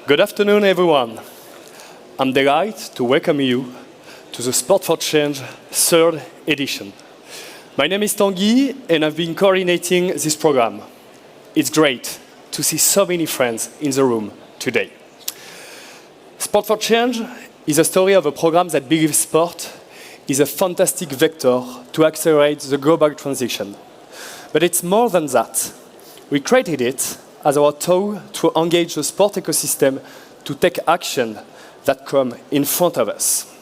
Good afternoon, everyone. I'm delighted to welcome you to the Sport for Change 3rd edition. My name is Tanguy, and I've been coordinating this program. It's great to see so many friends in the room today. Sport for Change is a story of a program that believes sport is a fantastic vector to accelerate the global transition. But it's more than that. We created it as our tool to engage the sport ecosystem to take action that come in front of us.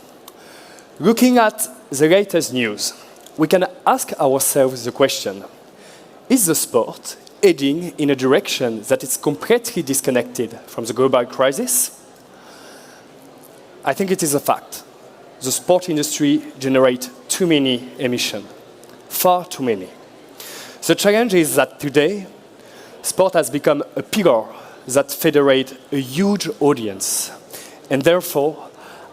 Looking at the latest news, we can ask ourselves the question, is the sport heading in a direction that is completely disconnected from the global crisis? I think it is a fact. The sport industry generates too many emissions, far too many. The challenge is that today, sport has become a pillar that federates a huge audience and therefore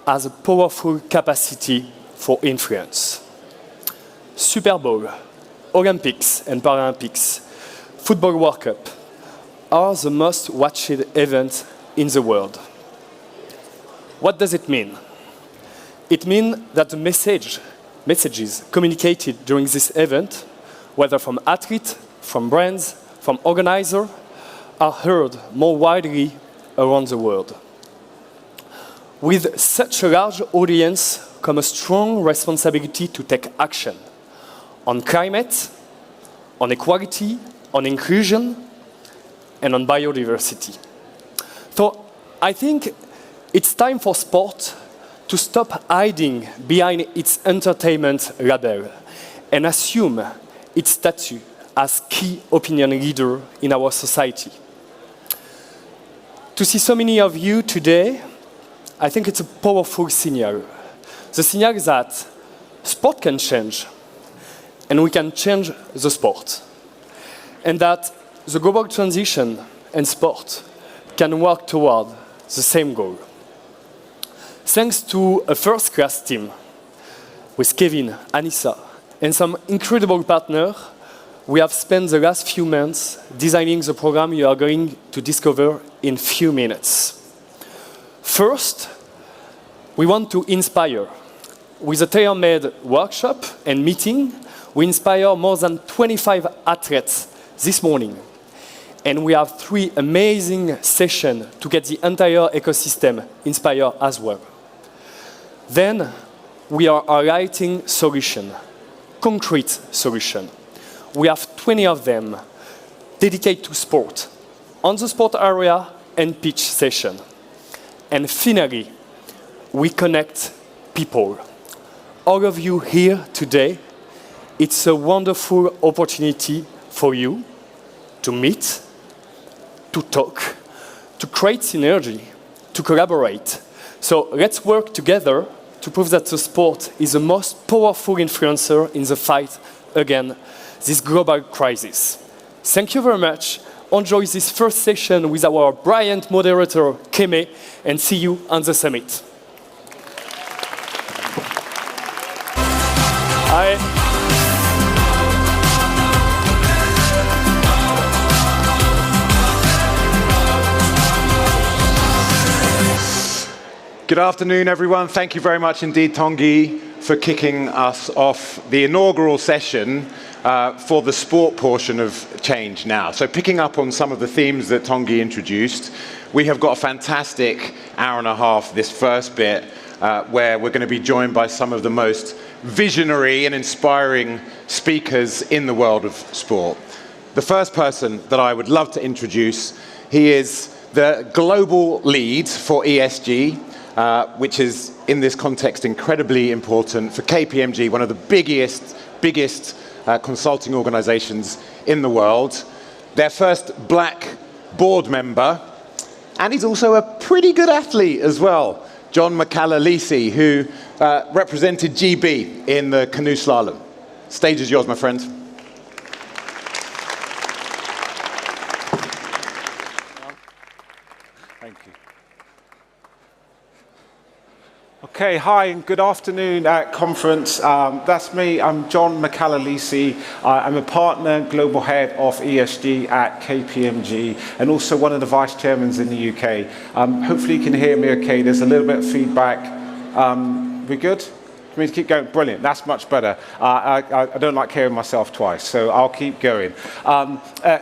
has a powerful capacity for influence. Super Bowl, Olympics and Paralympics, Football World Cup are the most watched events in the world. What does it mean? It means that the messages communicated during this event, whether from athletes, from brands, from organizers, are heard more widely around the world. With such a large audience comes a strong responsibility to take action on climate, on equality, on inclusion, and on biodiversity. So I think it's time for sport to stop hiding behind its entertainment label and assume its status as key opinion leader in our society. To see so many of you today, I think it's a powerful signal. The signal is that sport can change, and we can change the sport. And that the global transition and sport can work toward the same goal. Thanks to a first-class team with Kevin, Anissa, and some incredible partners, we have spent the last few months designing the program you are going to discover in a few minutes. First, we want to inspire. With a tailor-made workshop and meeting, we inspire more than 25 athletes this morning. And we have 3 amazing sessions to get the entire ecosystem inspired as well. Then, we are highlighting solutions, concrete solutions. We have 20 of them dedicated to sport, on the sport area and pitch session. And finally, we connect people. All of you here today, it's a wonderful opportunity for you to meet, to talk, to create synergy, to collaborate. So let's work together to prove that the sport is the most powerful influencer in the fight against this global crisis. Thank you very much. Enjoy this first session with our brilliant moderator, Keme, and see you on the summit. Good afternoon, everyone. Thank you very much indeed, Tanguy, for kicking us off the inaugural session for the sport portion of Change Now. So picking up on some of the themes that Tanguy introduced, we have got a fantastic hour and a half this first bit where we're going to be joined by some of the most visionary and inspiring speakers in the world of sport. The first person that I would love to introduce, he is the global lead for ESG, which is, in this context, incredibly important for KPMG, one of the biggest consulting organizations in the world. Their first black board member, and he's also a pretty good athlete as well, John McCalla-Leacy, who represented GB in the canoe slalom. Stage is yours, my friend. Thank you. Okay, hi and good afternoon at conference. That's me, I'm John McCalla-Leacy. I'm a partner, global head of ESG at KPMG and also one of the vice chairmen in the UK. Hopefully you can hear me okay, there's a little bit of feedback. We good? Me to keep going? Brilliant, that's much better. I don't like hearing myself twice, so I'll keep going.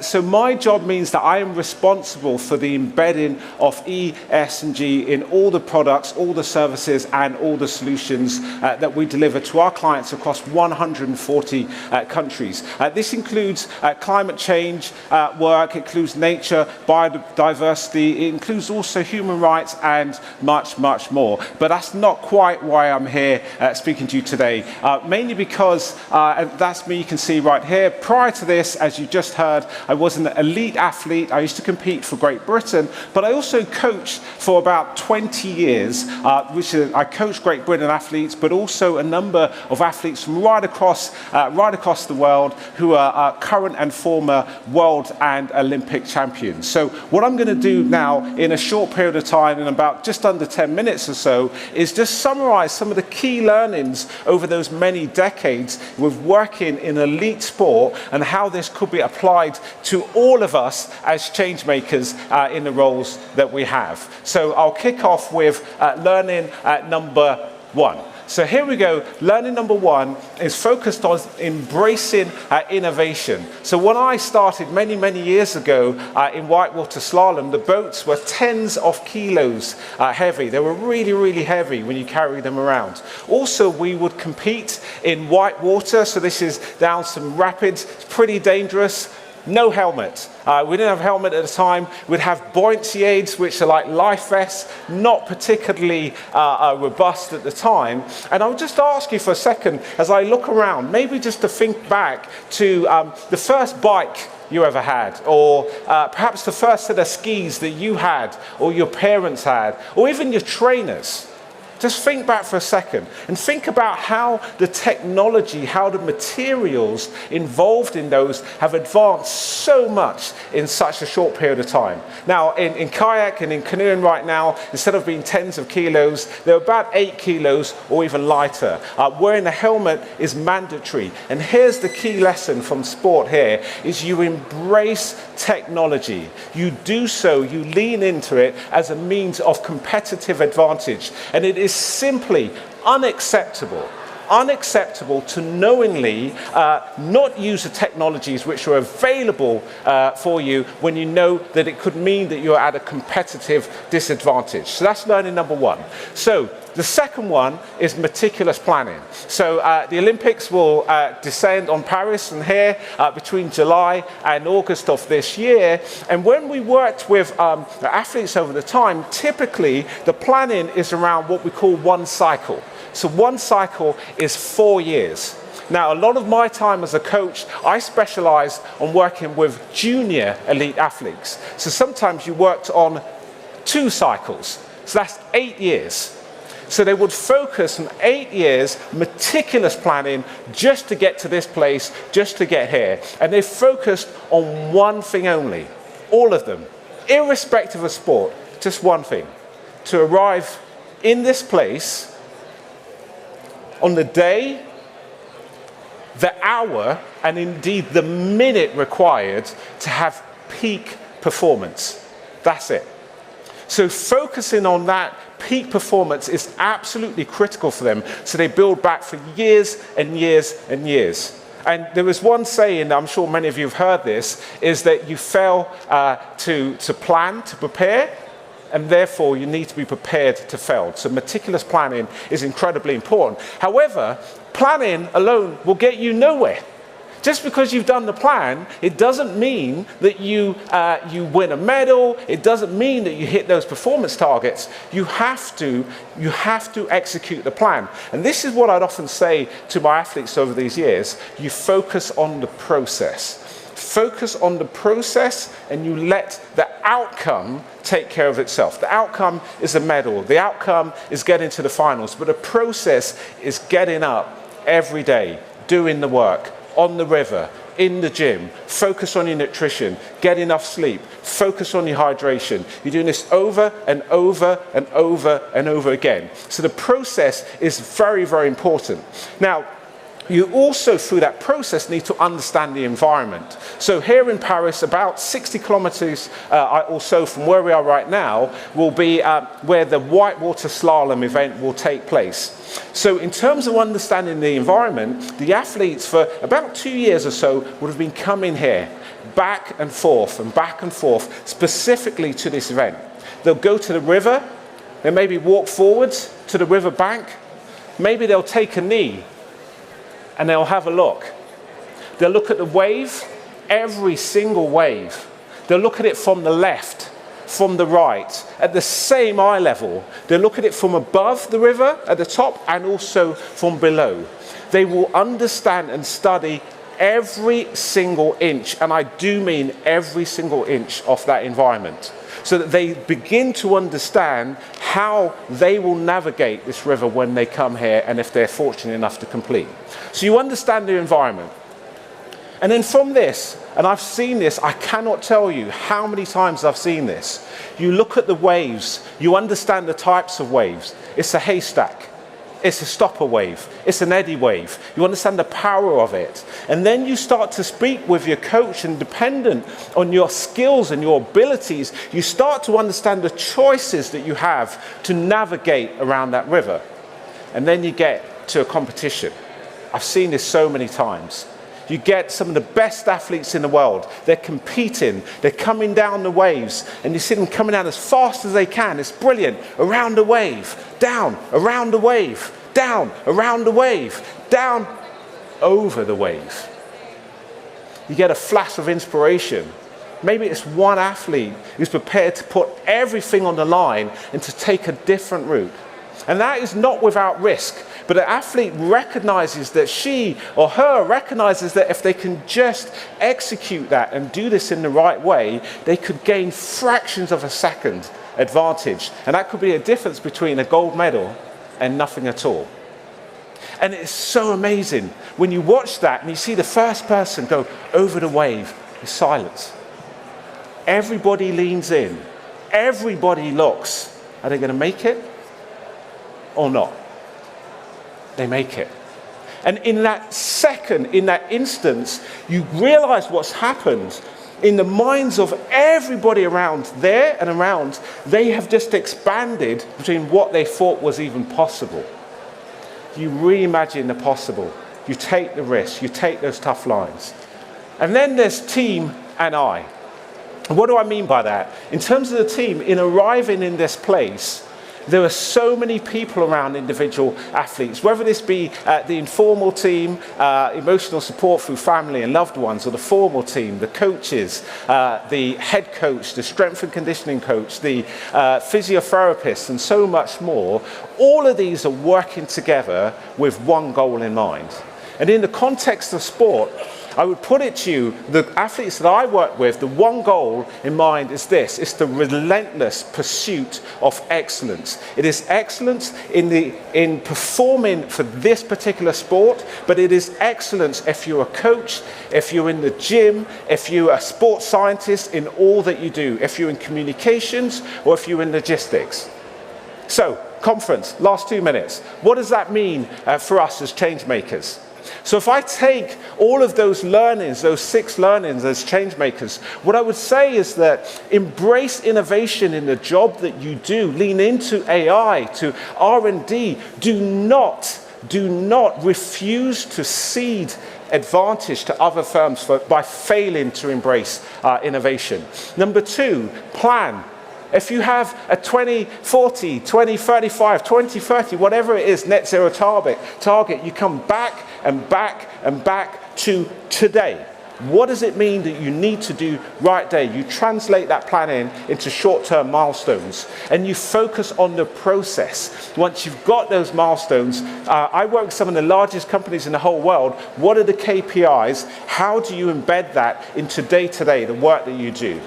So my job means that I am responsible for the embedding of ESG in all the products, all the services, and all the solutions that we deliver to our clients across 140 countries. This includes climate change work, it includes nature, biodiversity, it includes also human rights and much, much more. But that's not quite why I'm here speaking to you today, mainly because that's me, you can see right here. Prior to this, as you just heard, I was an elite athlete. I used to compete for Great Britain, but I also coached for about 20 years, I coached Great Britain athletes, but also a number of athletes from right across the world who are current and former world and Olympic champions. So what I'm going to do now in a short period of time, in about just under 10 minutes or so, is just summarize some of the key learnings over those many decades with working in elite sport and how this could be applied to all of us as change makers in the roles that we have. So I'll kick off with learning number 1. So here we go. Learning number 1 is focused on embracing innovation. So when I started many, many years ago in whitewater slalom, the boats were tens of kilos heavy. They were really, really heavy when you carry them around. Also, we would compete in whitewater. So this is down some rapids. It's pretty dangerous. No helmet. We didn't have a helmet at the time. We'd have buoyancy aids, which are like life vests, not particularly robust at the time. And I would just ask you for a second, as I look around, maybe just to think back to the first bike you ever had, or perhaps the first set of skis that you had, or your parents had, or even your trainers. Just think back for a second and think about how the technology, how the materials involved in those have advanced so much in such a short period of time. Now, in kayak and in canoeing right now, instead of being tens of kilos, they're about 8 kilos or even lighter. Wearing a helmet is mandatory. And here's the key lesson from sport here, is you embrace technology. You do so, you lean into it as a means of competitive advantage. And it is simply unacceptable to knowingly not use the technologies which are available for you when you know that it could mean that you're at a competitive disadvantage. So that's learning number 1. So the second one is meticulous planning. So the Olympics will descend on Paris and here between July and August of this year. And when we worked with athletes over the time, typically the planning is around what we call one cycle. So one cycle is 4 years. Now, a lot of my time as a coach, I specialized on working with junior elite athletes. So sometimes you worked on 2 cycles. So that's 8 years. So they would focus on 8 years, meticulous planning, just to get to this place, just to get here. And they focused on one thing only, all of them, irrespective of sport, just one thing, to arrive in this place on the day, the hour, and indeed the minute required to have peak performance. That's it. So focusing on that peak performance is absolutely critical for them, so they build back for years and years and years. And there was one saying, I'm sure many of you have heard this, is that you fail to plan, to prepare, and therefore you need to be prepared to fail. So meticulous planning is incredibly important. However, planning alone will get you nowhere. Just because you've done the plan, it doesn't mean that you win a medal. It doesn't mean that you hit those performance targets. You have to execute the plan. And this is what I'd often say to my athletes over these years. You focus on the process. Focus on the process and you let the outcome take care of itself. The outcome is a medal. The outcome is getting to the finals. But the process is getting up every day, doing the work, on the river, in the gym, focus on your nutrition, get enough sleep, focus on your hydration. You're doing this over and over and over and over again. So the process is very, very important. Now, you also, through that process, need to understand the environment. So here in Paris, about 60 kilometers or so from where we are right now, will be where the whitewater slalom event will take place. So in terms of understanding the environment, the athletes for about 2 years or so would have been coming here, back and forth, specifically to this event. They'll go to the river, they maybe walk forwards to the river bank, maybe they'll take a knee, and they'll have a look. They'll look at the wave, every single wave. They'll look at it from the left, from the right, at the same eye level. They'll look at it from above the river at the top and also from below. They will understand and study every single inch, and I do mean every single inch of that environment, so that they begin to understand how they will navigate this river when they come here and if they're fortunate enough to complete. So you understand the environment. And then from this, and I've seen this, I cannot tell you how many times I've seen this. You look at the waves, you understand the types of waves. It's a haystack, it's a stopper wave, it's an eddy wave. You understand the power of it. And then you start to speak with your coach, and dependent on your skills and your abilities, you start to understand the choices that you have to navigate around that river. And then you get to a competition. I've seen this so many times. You get some of the best athletes in the world. They're competing, they're coming down the waves, and you see them coming down as fast as they can. It's brilliant. Around the wave, down, around the wave, down, around the wave, down, over the wave. You get a flash of inspiration. Maybe it's one athlete who's prepared to put everything on the line and to take a different route. And that is not without risk. But an athlete recognizes that she or her recognizes that if they can just execute that and do this in the right way, they could gain fractions of a second advantage. And that could be a difference between a gold medal and nothing at all. And it's so amazing when you watch that and you see the first person go over the wave, there's silence. Everybody leans in. Everybody looks. Are they going to make it or not? They make it. And in that second, in that instance, you realize what's happened in the minds of everybody around there and around. They have just expanded between what they thought was even possible. You reimagine the possible. You take the risk. You take those tough lines. And then there's team and I. And what do I mean by that? In terms of the team, in arriving in this place, there are so many people around individual athletes, whether this be the informal team, emotional support through family and loved ones, or the formal team, the coaches, the head coach, the strength and conditioning coach, the physiotherapists, and so much more. All of these are working together with one goal in mind. And in the context of sport, I would put it to you, the athletes that I work with, the one goal in mind is this. It's the relentless pursuit of excellence. It is excellence in performing for this particular sport, but it is excellence if you're a coach, if you're in the gym, if you're a sports scientist, in all that you do, if you're in communications or if you're in logistics. So, conference, last 2 minutes. What does that mean for us as change makers? So if I take all of those learnings, those 6 learnings as change makers, what I would say is that embrace innovation in the job that you do. Lean into AI, to R&D. Do not refuse to cede advantage to other firms by failing to embrace innovation. Number 2, plan. If you have a 2040, 2035, 2030, whatever it is, net zero target, you come back and back and back to today. What does it mean that you need to do right there? You translate that plan into short-term milestones, and you focus on the process. Once you've got those milestones, I work with some of the largest companies in the whole world. What are the KPIs? How do you embed that into day-to-day, the work that you do?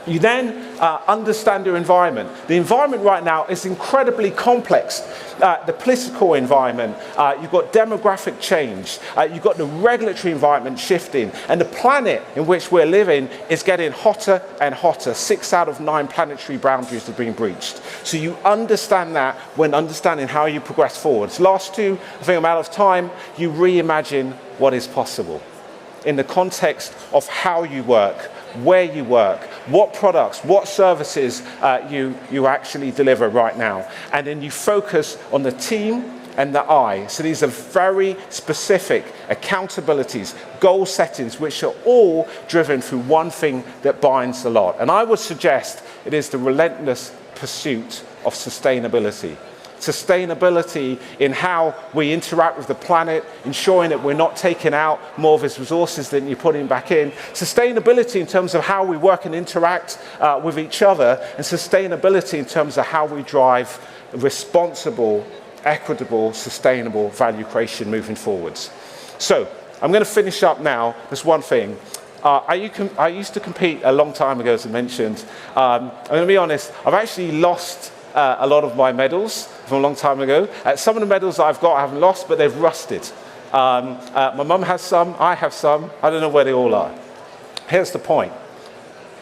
You then understand your environment. The environment right now is incredibly complex. The political environment, you've got demographic change, you've got the regulatory environment shifting, and the planet in which we're living is getting hotter and hotter. 6 out of 9 planetary boundaries are being breached. So you understand that when understanding how you progress forwards. Last two, I think I'm out of time, you reimagine what is possible in the context of how you work, where you work, what products, what services you actually deliver right now. And then you focus on the team and the I. So these are very specific accountabilities, goal settings, which are all driven through one thing that binds a lot. And I would suggest it is the relentless pursuit of sustainability. Sustainability in how we interact with the planet, ensuring that we're not taking out more of its resources than you're putting back in. Sustainability in terms of how we work and interact with each other, and sustainability in terms of how we drive responsible, equitable, sustainable value creation moving forwards. So I'm going to finish up now. There's one thing. I used to compete a long time ago, as I mentioned. I'm going to be honest, I've actually lost a lot of my medals from a long time ago. Some of the medals that I've got I haven't lost, but they've rusted. My mum has some, I have some, I don't know where they all are. Here's the point.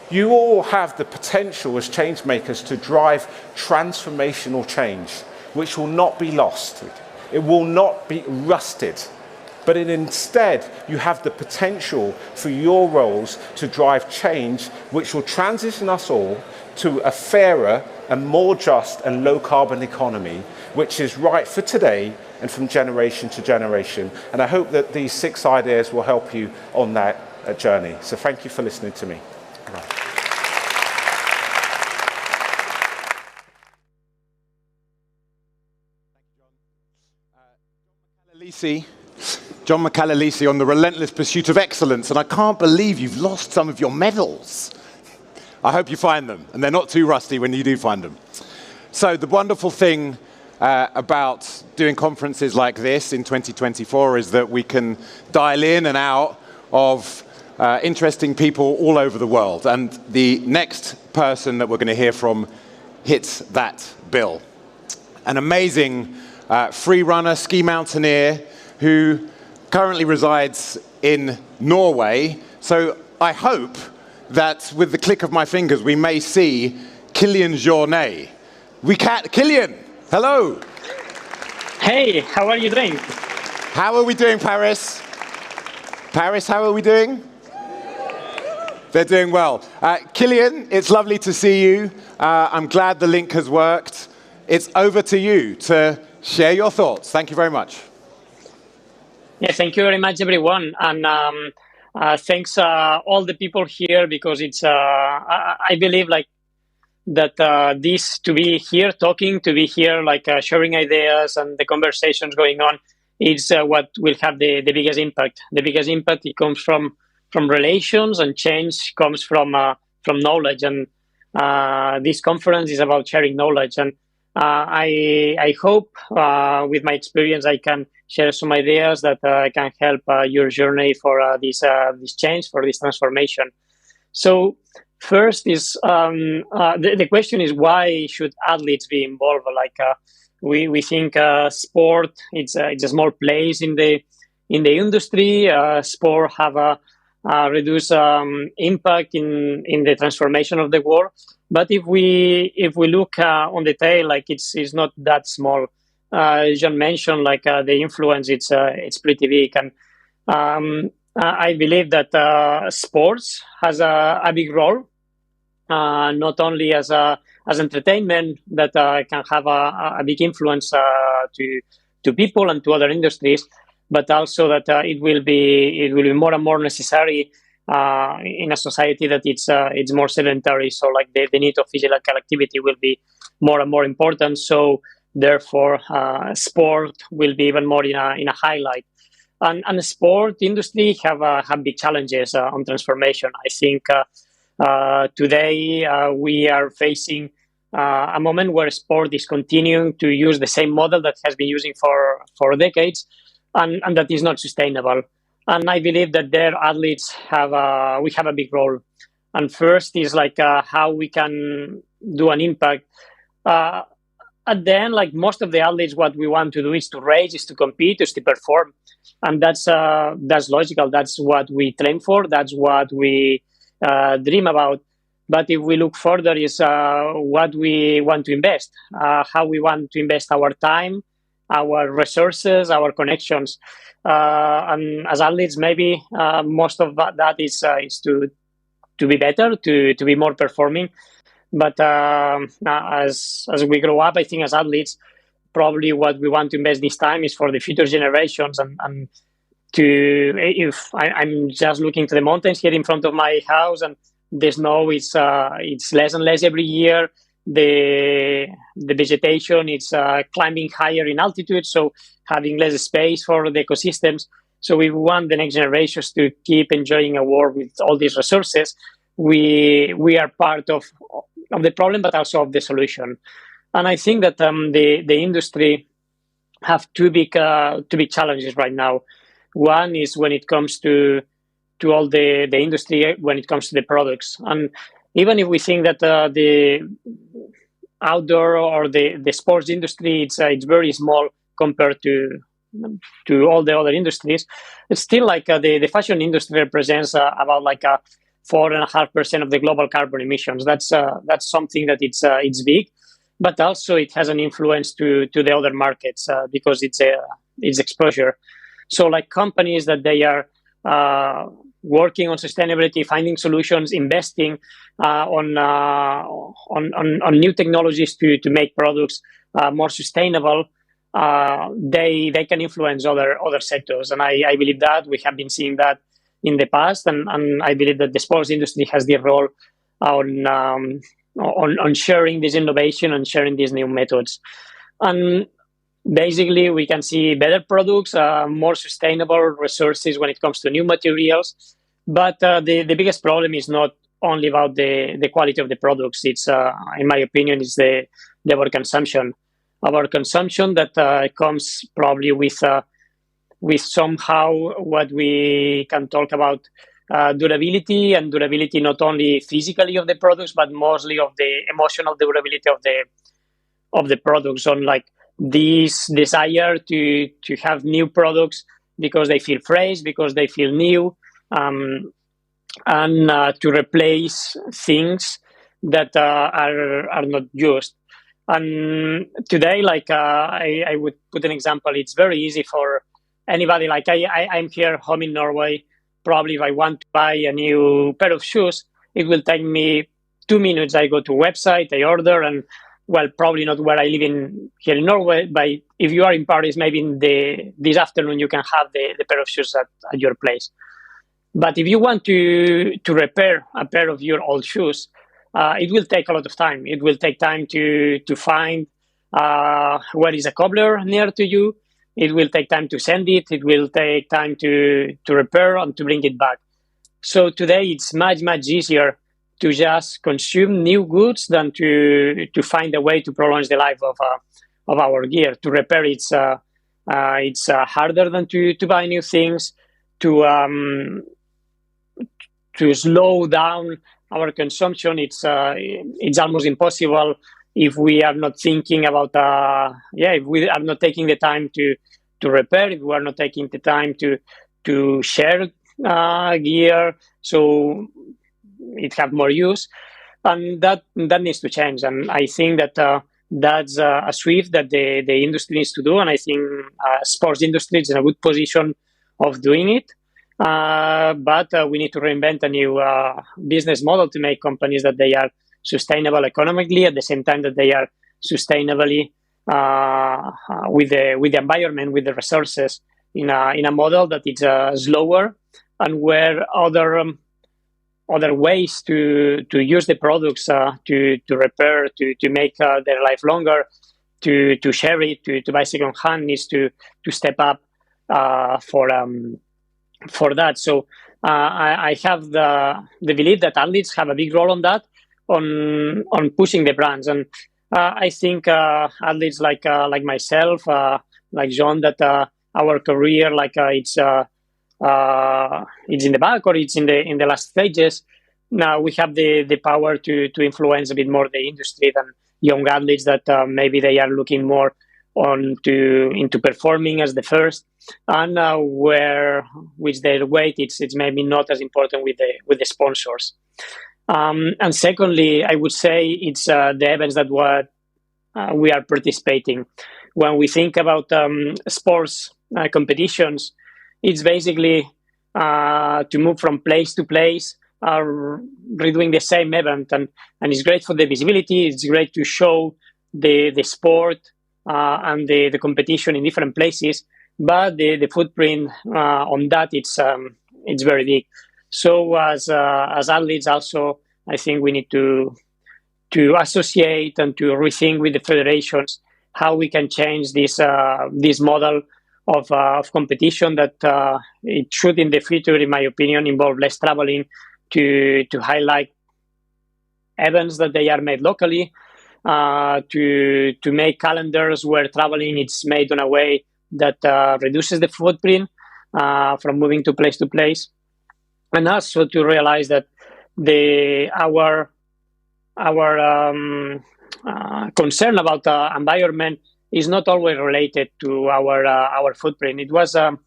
You all have the potential as change makers to drive transformational change, which will not be lost. It will not be rusted. But instead, you have the potential for your roles to drive change, which will transition us all to a fairer and more just and low carbon economy, which is right for today and from generation to generation. And I hope that these 6 ideas will help you on that journey. So thank you for listening to me. John McCalla-Leacy on the relentless pursuit of excellence. And I can't believe you've lost some of your medals. I hope you find them, and they're not too rusty when you do find them. So the wonderful thing about doing conferences like this in 2024 is that we can dial in and out of interesting people all over the world. And the next person that we're going to hear from hits that bill. An amazing free runner, ski mountaineer, who currently resides in Norway. So I hope that with the click of my fingers, we may see Kilian Jornet. Kilian, hello. Hey, how are you doing? How are we doing, Paris? Paris, how are we doing? They're doing well. Kilian, it's lovely to see you. I'm glad the link has worked. It's over to you to share your thoughts. Thank you very much. Yeah, thank you very much, everyone. And thanks all the people here, because it's I believe like that this to be here talking, to be here like sharing ideas and the conversations going on is what will have the biggest impact. The biggest impact, it comes from relations, and change comes from knowledge. And this conference is about sharing knowledge. And I hope with my experience I can share some ideas that can help your journey for this change, for this transformation. So first is the question is, why should athletes be involved? Like we think sport it's a small place in the industry. Sport have a reduced impact in the transformation of the world. But if we look on the tail, like it's not that small. John mentioned like the influence. It's pretty big, and I believe that sports has a big role, not only as entertainment that can have a big influence to people and to other industries, but also that it will be more and more necessary in a society that it's more sedentary. So like the need of physical activity will be more and more important. So therefore, sport will be even more in a highlight. And the sport industry have big challenges on transformation. I think today we are facing a moment where sport is continuing to use the same model that has been using for decades, and that is not sustainable. And I believe that their athletes we have a big role. And first is like how we can do an impact. At the end, like most of the athletes, what we want to do is to race, is to compete, is to perform, and that's logical. That's what we train for. That's what we dream about. But if we look further, is what we want to invest, how we want to invest our time, our resources, our connections, and as athletes, maybe most of that is to be better, to be more performing. But as we grow up, I think as athletes, probably what we want to invest this time is for the future generations. And if I'm just looking to the mountains here in front of my house, and the snow is it's less and less every year. The vegetation is climbing higher in altitude, so having less space for the ecosystems. So we want the next generations to keep enjoying a world with all these resources. We are part of the problem, but also of the solution. And I think that the industry have two big challenges right now. One is when it comes to all the industry, when it comes to the products. And even if we think that the outdoor or the sports industry, it's very small compared to all the other industries, it's still like the fashion industry represents about like 4.5% of the global carbon emissions. That's something that it's big, but also it has an influence to the other markets because it's exposure. So like companies that they are working on sustainability, finding solutions, investing on new technologies to make products more sustainable, they can influence other sectors. And I believe that we have been seeing that in the past, and I believe that the sports industry has the role on sharing this innovation and sharing these new methods. And basically, we can see better products, more sustainable resources when it comes to new materials. But the biggest problem is not only about the quality of the products. It's, in my opinion, is the overconsumption. Our consumption that comes probably with somehow what we can talk about durability, and durability not only physically of the products, but mostly of the emotional durability of the products. On like this desire to have new products because they feel fresh, because they feel new, and to replace things that are not used. And today, like I would put an example, it's very easy for anybody. Like I'm here home in Norway. Probably if I want to buy a new pair of shoes, it will take me 2 minutes. I go to a website, I order, and well, probably not where I live here in Norway, but if you are in Paris, maybe this afternoon you can have the pair of shoes at your place. But if you want to repair a pair of your old shoes, it will take a lot of time. It will take time to find where is a cobbler near to you. It will take time to send it. It will take time to repair and to bring it back. So today it's much, much easier to just consume new goods than to find a way to prolong the life of our gear. To repair it's harder than to buy new things. To slow down our consumption, it's almost impossible if we are not thinking about if we are not taking the time to repair, if we are not taking the time to share gear, so it have more use, and that needs to change. And I think that that's a shift that the industry needs to do, and I think sports industry is in a good position of doing it. But we need to reinvent a new business model to make companies that they are sustainable economically, at the same time that they are sustainably with the environment, with the resources, in a model that is slower, and where other ways to use the products to repair, to make their life longer, to share it, to buy second hand, needs to step up for that. So I have the belief that athletes have a big role on that, on pushing the brands. And I think athletes like myself, like John, that our career, like it's in the back, or it's in the last stages. now we have the power to influence a bit more the industry than young athletes that maybe they are looking more into performing as the first, and which their weight it's maybe not as important with the sponsors. And secondly, I would say it's the events that we are participating. When we think about sports competitions, it's basically to move from place to place, redoing the same event, and it's great for the visibility. It's great to show the sport and the competition in different places, but the footprint on that it's very big. So as athletes, also I think we need to associate and to rethink with the federations how we can change this model of competition that it should in the future, in my opinion, involve less traveling to highlight events that they are made locally, to make calendars where traveling is made in a way that reduces the footprint from moving to place, and also to realize that our concern about the environment is not always related to our footprint. It was a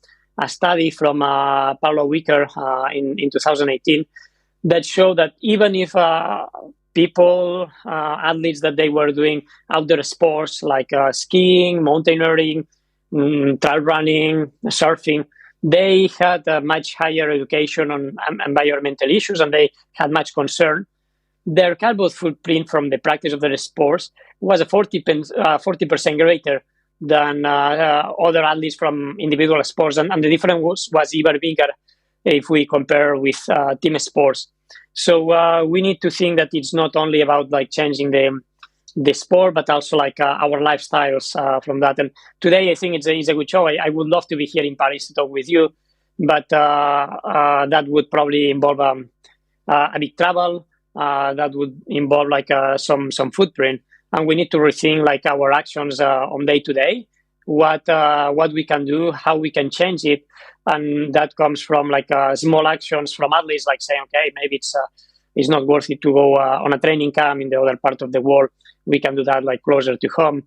study from Paulo Wicker in 2018 that showed that even if people, athletes that they were doing outdoor sports like skiing, mountaineering, trail running, surfing, they had a much higher education on environmental issues, and they had much concern. Their carbon footprint from the practice of their sports was a 40% greater than other athletes from individual sports, and the difference was even bigger if we compare with team sports. So we need to think that it's not only about like changing the sport, but also like our lifestyles from that. And today I think it's a good show. I would love to be here in Paris to talk with you, but that would probably involve a big travel. That would involve like some footprint, and we need to rethink like our actions on day to day, what we can do, how we can change it, and that comes from like small actions from athletes, like saying, okay, maybe it's not worth it to go on a training camp in the other part of the world. We can do that like closer to home,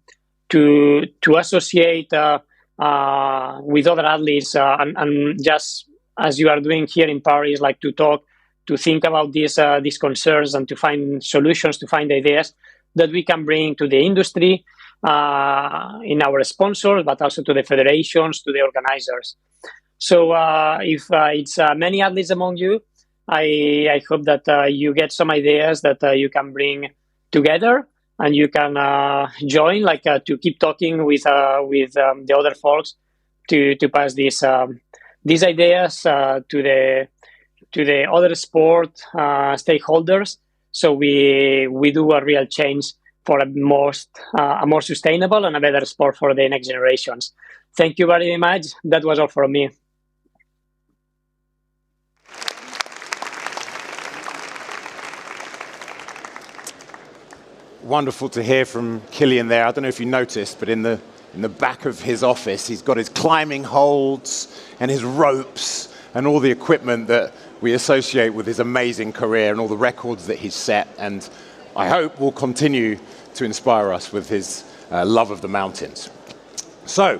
to associate with other athletes, and just as you are doing here in Paris, like to talk, to think about these concerns and to find solutions, to find ideas that we can bring to the industry, in our sponsors, but also to the federations, to the organizers. So if it's many athletes among you, I hope that you get some ideas that you can bring together, and you can join, like to keep talking with the other folks to pass these ideas to the other sport stakeholders, so we do a real change for a more sustainable and a better sport for the next generations. Thank you very much. That was all from me. Wonderful to hear from Kilian there. I don't know if you noticed, but in the back of his office, he's got his climbing holds and his ropes and all the equipment that we associate with his amazing career and all the records that he's set, and I hope will continue to inspire us with his love of the mountains. So,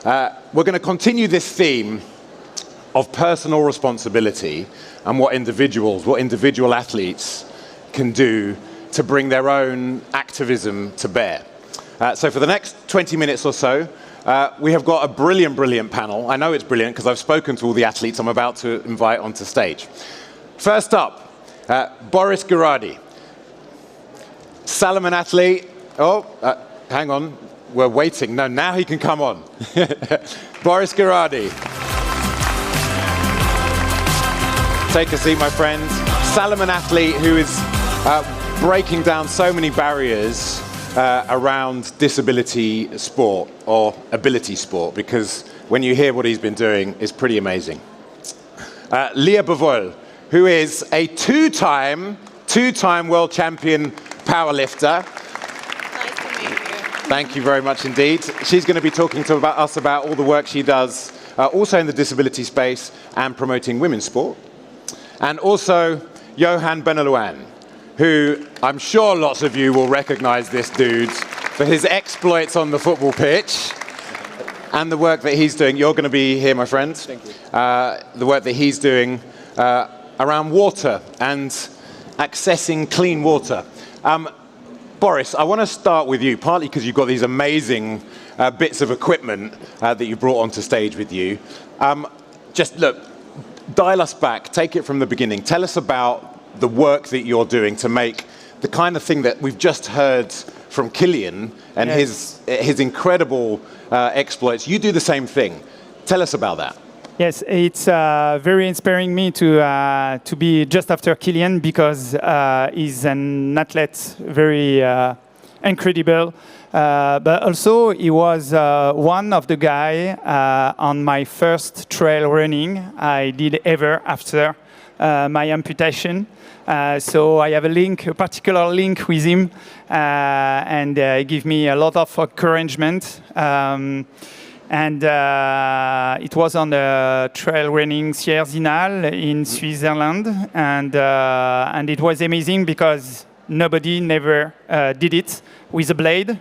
we're going to continue this theme of personal responsibility and what individual athletes can do to bring their own activism to bear. So for the next 20 minutes or so, we have got a brilliant panel. I know it's brilliant because I've spoken to all the athletes I'm about to invite onto stage. First up, Boris Ghirardi, Salomon athlete. Oh, hang on, we're waiting. No, now he can come on. Boris Ghirardi. Take a seat, my friend. Salomon athlete who is breaking down so many barriers around disability sport or ability sport, because when you hear what he's been doing, it's pretty amazing. Leah Bavoil, who is a two-time world champion powerlifter. Nice to meet you. Thank you very much indeed. She's going to be talking to us about all the work she does, also in the disability space and promoting women's sport. And also Yohan Benalouane, who I'm sure lots of you will recognize this dude for his exploits on the football pitch and the work that he's doing. You're going to be here, my friend. Thank you. The work that he's doing around water and accessing clean water. Boris, I want to start with you, partly because you've got these amazing bits of equipment that you brought onto stage with you. Just look, dial us back, take it from the beginning. Tell us about the work that you're doing to make the kind of thing that we've just heard from Kilian and his incredible exploits. You do the same thing. Tell us about that. Yes, it's very inspiring me to be just after Kilian because he's an athlete, very incredible. But also, he was one of the guys on my first trail running I did ever after my amputation. So I have a particular link with him, and he gave me a lot of encouragement. And it was on the trail running Sierre-Zinal in Switzerland, and it was amazing because nobody never did it with a blade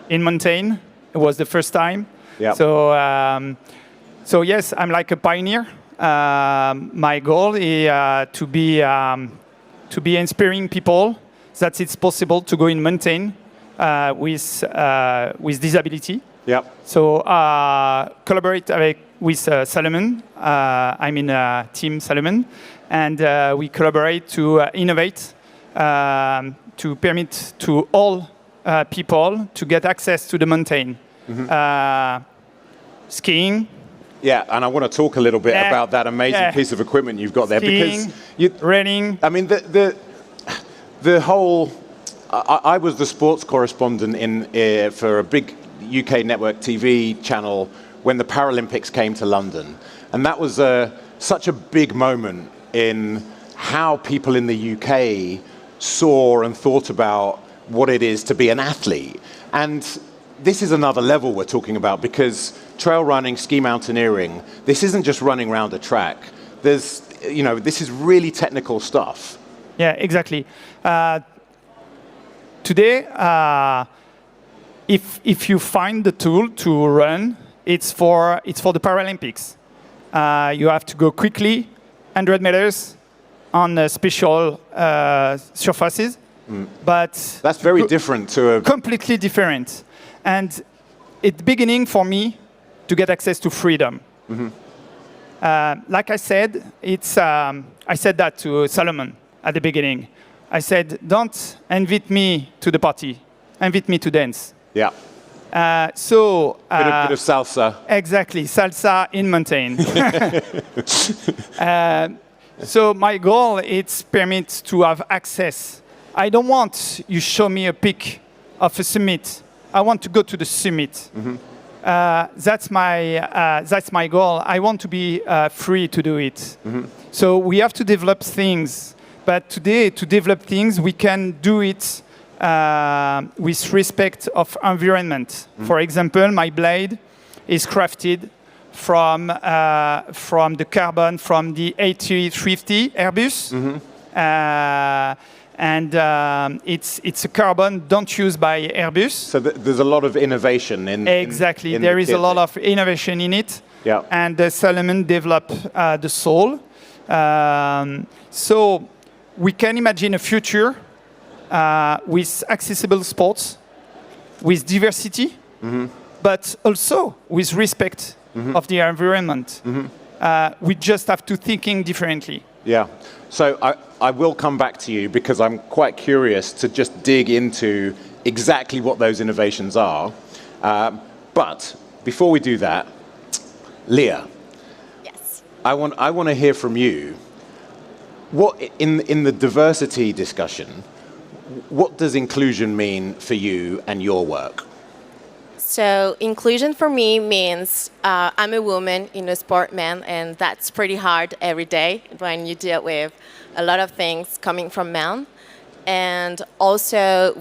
in mountain. It was the first time. Yep. So yes, I'm like a pioneer. My goal is to be inspiring people that it's possible to go in mountain with disability. Yep. So collaborate with Salomon. I'm in Team Salomon, and we collaborate to innovate, to permit to all people to get access to the mountain. Skiing. Yeah, and I want to talk a little bit about that amazing piece of equipment you've got there. Skiing, because running. I mean, the whole... I was the sports correspondent for a big UK network TV channel when the Paralympics came to London. And that was such a big moment in how people in the UK saw and thought about what it is to be an athlete. And this is another level we're talking about, because trail running, ski mountaineering, this isn't just running around a track. This is really technical stuff. Yeah, exactly. Today, if you find the tool to run, it's for the Paralympics. You have to go quickly, 100 meters on special surfaces. But that's very different to a... Completely different. And it's beginning for me to get access to freedom. Like I said, I said that to Salomon at the beginning. I said, don't invite me to the party, invite me to dance. Yeah. Bit of salsa. Exactly, salsa in mountain. So my goal is permit to have access. I don't want you show me a pic of a summit. I want to go to the summit. That's my goal. I want to be free to do it. So we have to develop things. But today, to develop things, we can do it with respect of environment. For example, my blade is crafted from the carbon from the A350 Airbus. And it's a carbon don't use by Airbus. So there's a lot of innovation in exactly. in there the is kit. a lot of innovation in it. Yeah. And Salomon developed the sole. So we can imagine a future with accessible sports, with diversity, but also with respect of the environment. We just have to thinking differently. Yeah. So I will come back to you because I'm quite curious to just dig into exactly what those innovations are. But before we do that, Leah. Yes. I want to hear from you. What in the diversity discussion, what does inclusion mean for you and your work? So inclusion for me means I'm a woman in a sport, man, and that's pretty hard every day when you deal with a lot of things coming from men. And also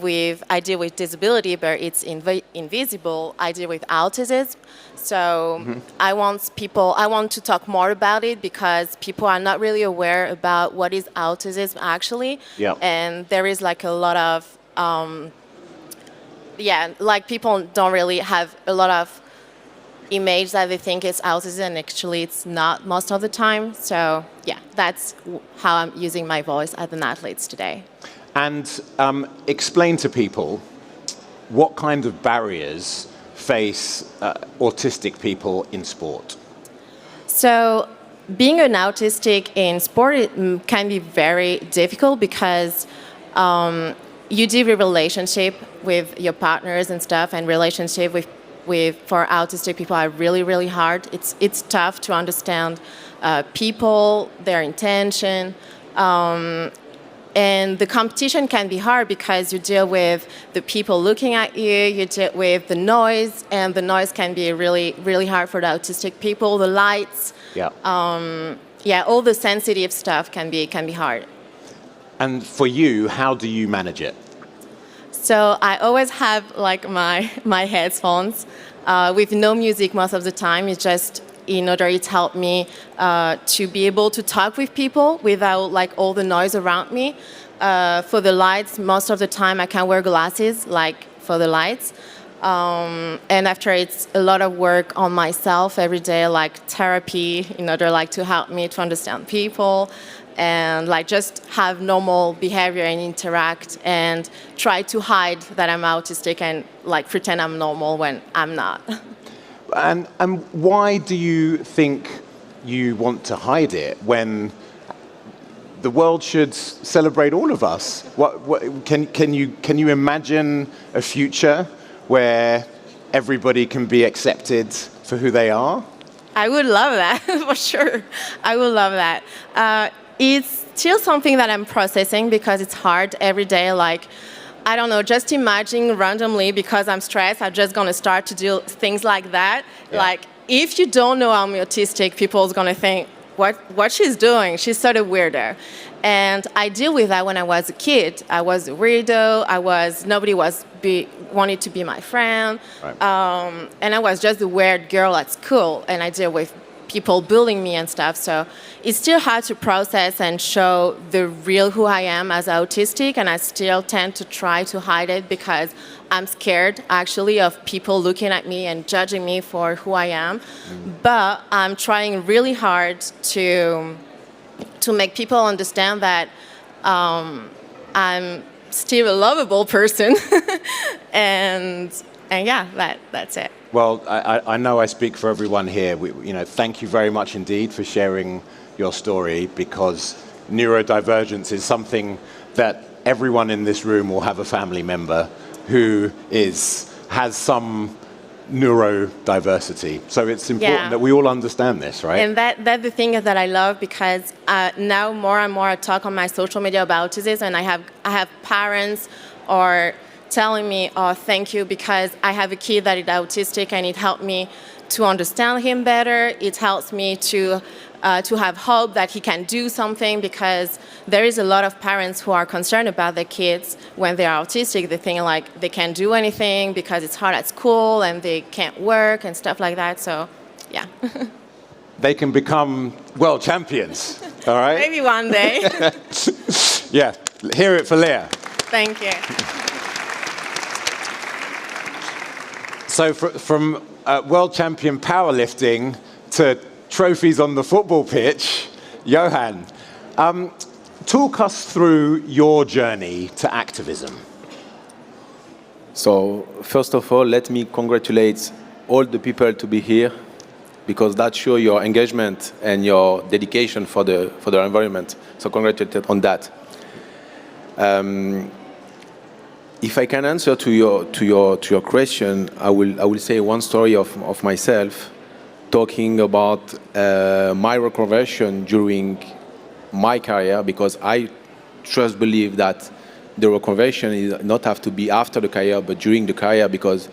I deal with disability, but it's invisible. I deal with autism. So I want to talk more about it because people are not really aware about what is autism actually. Yeah. And there is like a lot of, like people don't really have a lot of image that they think it's autism, and actually it's not most of the time. So yeah, that's how I'm using my voice as an athlete today. And explain to people what kind of barriers face autistic people in sport. So being an autistic in sport can be very difficult because you deal with relationship with your partners and stuff, and relationship for autistic people are really, really hard. It's tough to understand people, their intention, and the competition can be hard because you deal with the people looking at you, you deal with the noise, and the noise can be really, really hard for the autistic people. The lights, all the sensitive stuff can be hard. And for you, how do you manage it? So I always have like my headphones with no music most of the time. It's just in order it helped me to be able to talk with people without like all the noise around me. For the lights, most of the time I can wear glasses like for the lights. And after it's a lot of work on myself every day, like therapy in order like to help me to understand people and like just have normal behavior and interact and try to hide that I'm autistic and like pretend I'm normal when I'm not. And why do you think you want to hide it when the world should celebrate all of us? Can you imagine a future where everybody can be accepted for who they are? I would love that, for sure. I would love that. It's still something that I'm processing because it's hard every day. Like, I don't know, just imagine randomly because I'm stressed, I'm just going to start to do things like that. Yeah. Like, if you don't know I'm autistic, people's going to think, what she's doing, she's sort of weirdo. And I deal with that when I was a kid. I was a weirdo. Nobody wanted to be my friend. Right. And I was just a weird girl at school. And I deal with people bullying me and stuff. So it's still hard to process and show the real who I am as autistic. And I still tend to try to hide it because I'm scared actually of people looking at me and judging me for who I am. But I'm trying really hard to make people understand that I'm still a lovable person. and yeah, that's it. Well, I know I speak for everyone here. Thank you very much indeed for sharing your story, because neurodivergence is something that everyone in this room will have a family member who has some neurodiversity. So it's important that we all understand this, right? And that's the thing that I love, because now more and more I talk on my social media about autism, and I have parents or telling me, oh, thank you, because I have a kid that is autistic, and it helped me to understand him better. It helps me to have hope that he can do something, because there is a lot of parents who are concerned about their kids when they are autistic. They think like they can't do anything because it's hard at school and they can't work and stuff like that. So, yeah. They can become world champions, all right? Maybe one day. Yeah, hear it for Leah. Thank you. So from world champion powerlifting to trophies on the football pitch, Yohan, talk us through your journey to activism. So first of all, let me congratulate all the people to be here, because that shows your engagement and your dedication for the environment. So congratulations on that. If I can answer to your question, I will say one story of myself, talking about my reconversion during my career, because I just believe that the reconversion is not have to be after the career, but during the career, because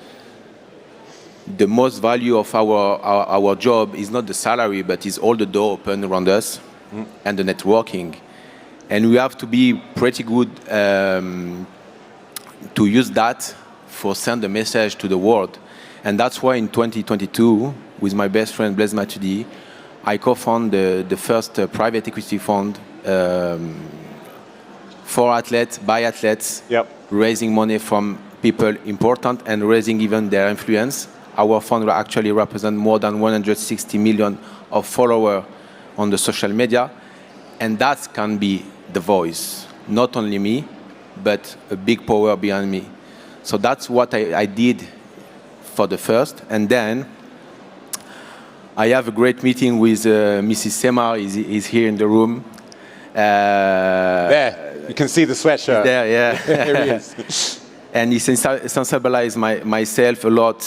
the most value of our job is not the salary, but is all the door open around us and the networking. And we have to be pretty good to use that for send a message to the world. And that's why in 2022, with my best friend Blaise Matuidi, I co-founded the first private equity fund for athletes, by athletes, raising money from people important and raising even their influence. Our fund actually represents more than 160 million of followers on the social media. And that can be the voice, not only me, but a big power behind me. So that's what I did for the first. And then I have a great meeting with Mrs. Semar, is here in the room. There, you can see the sweatshirt. There, yeah. Here he is. And he sensibilized myself a lot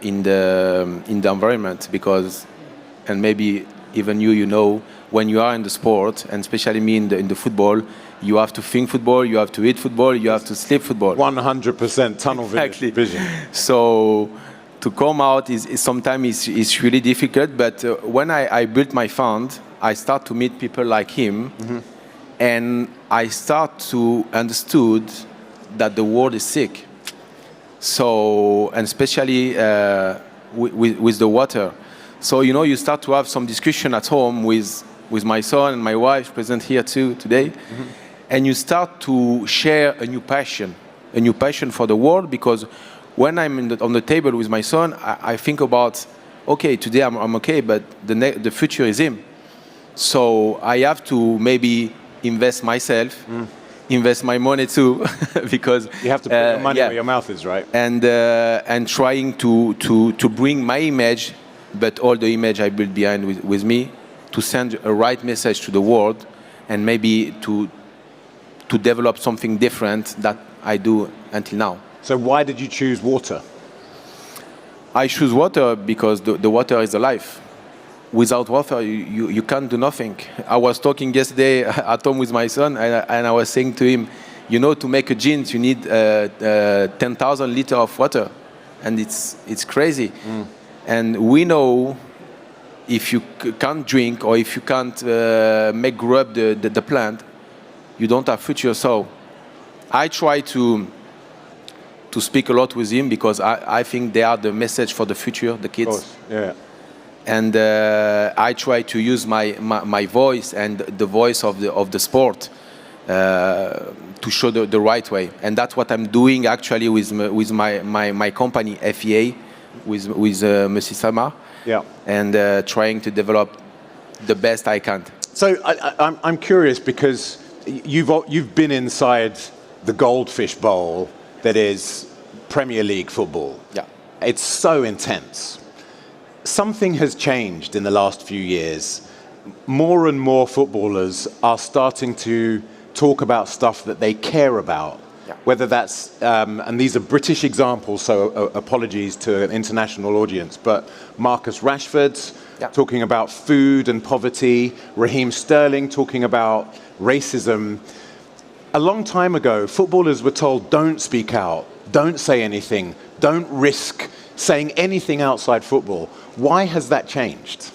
in the environment because, and maybe even you know, when you are in the sport, and especially me in the football, you have to think football, you have to eat football, you have to sleep football. 100% tunnel vision. So to come out is sometimes is really difficult. But when I built my fund, I start to meet people like him, and I start to understood that the world is sick. So, and especially with the water. So, you know, you start to have some discussion at home with my son and my wife present here too today. And you start to share a new passion for the world, because when I'm on the table with my son, I think about, okay, today I'm okay, but the future is him. So I have to maybe invest myself, invest my money too, because you have to put your money where your mouth is, right? And trying to bring my image, but all the image I built behind with me, to send a right message to the world, and maybe to develop something different that I do until now. So why did you choose water? I choose water because the water is the life. Without water, you can't do nothing. I was talking yesterday at home with my son, and I was saying to him, you know, to make a jeans, you need 10,000 liters of water. And it's crazy. And we know if you can't drink or if you can't make grow up the plant, you don't have future. So I try to speak a lot with him, because I think they are the message for the future, the kids. Of course, yeah. And I try to use my voice and the voice of the sport to show the right way. And that's what I'm doing actually with my company, FEA, with Monsieur Sama. Yeah. And trying to develop the best I can. So I'm curious, because you've been inside the goldfish bowl that is Premier League football. Yeah. It's so intense. Something has changed in the last few years. More and more footballers are starting to talk about stuff that they care about. Yeah. Whether that's, and these are British examples, so apologies to an international audience, but Marcus Rashford talking about food and poverty, Raheem Sterling talking about racism. A long time ago, footballers were told, don't speak out, don't say anything, don't risk saying anything outside football. Why has that changed?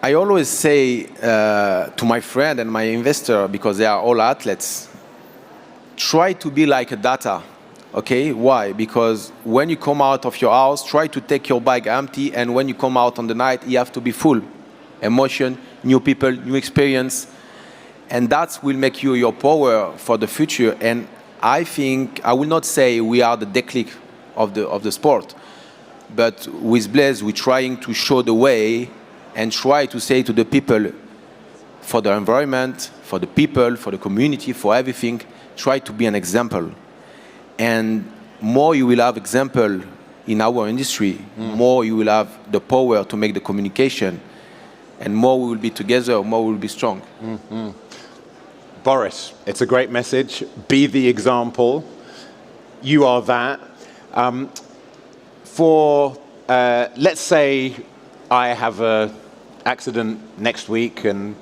I always say to my friend and my investor, because they are all athletes, try to be like a data, okay? Why? Because when you come out of your house, try to take your bag empty, and when you come out on the night, you have to be full. Emotion, new people, new experience, and that will make you your power for the future. And I think, I will not say we are the declic of the sport, but with Blaise, we're trying to show the way and try to say to the people, for the environment, for the people, for the community, for everything, try to be an example. And more you will have example in our industry, more you will have the power to make the communication, and more we will be together, more we will be strong. Boris, it's a great message. Be the example. You are that. Let's say I have an accident next week and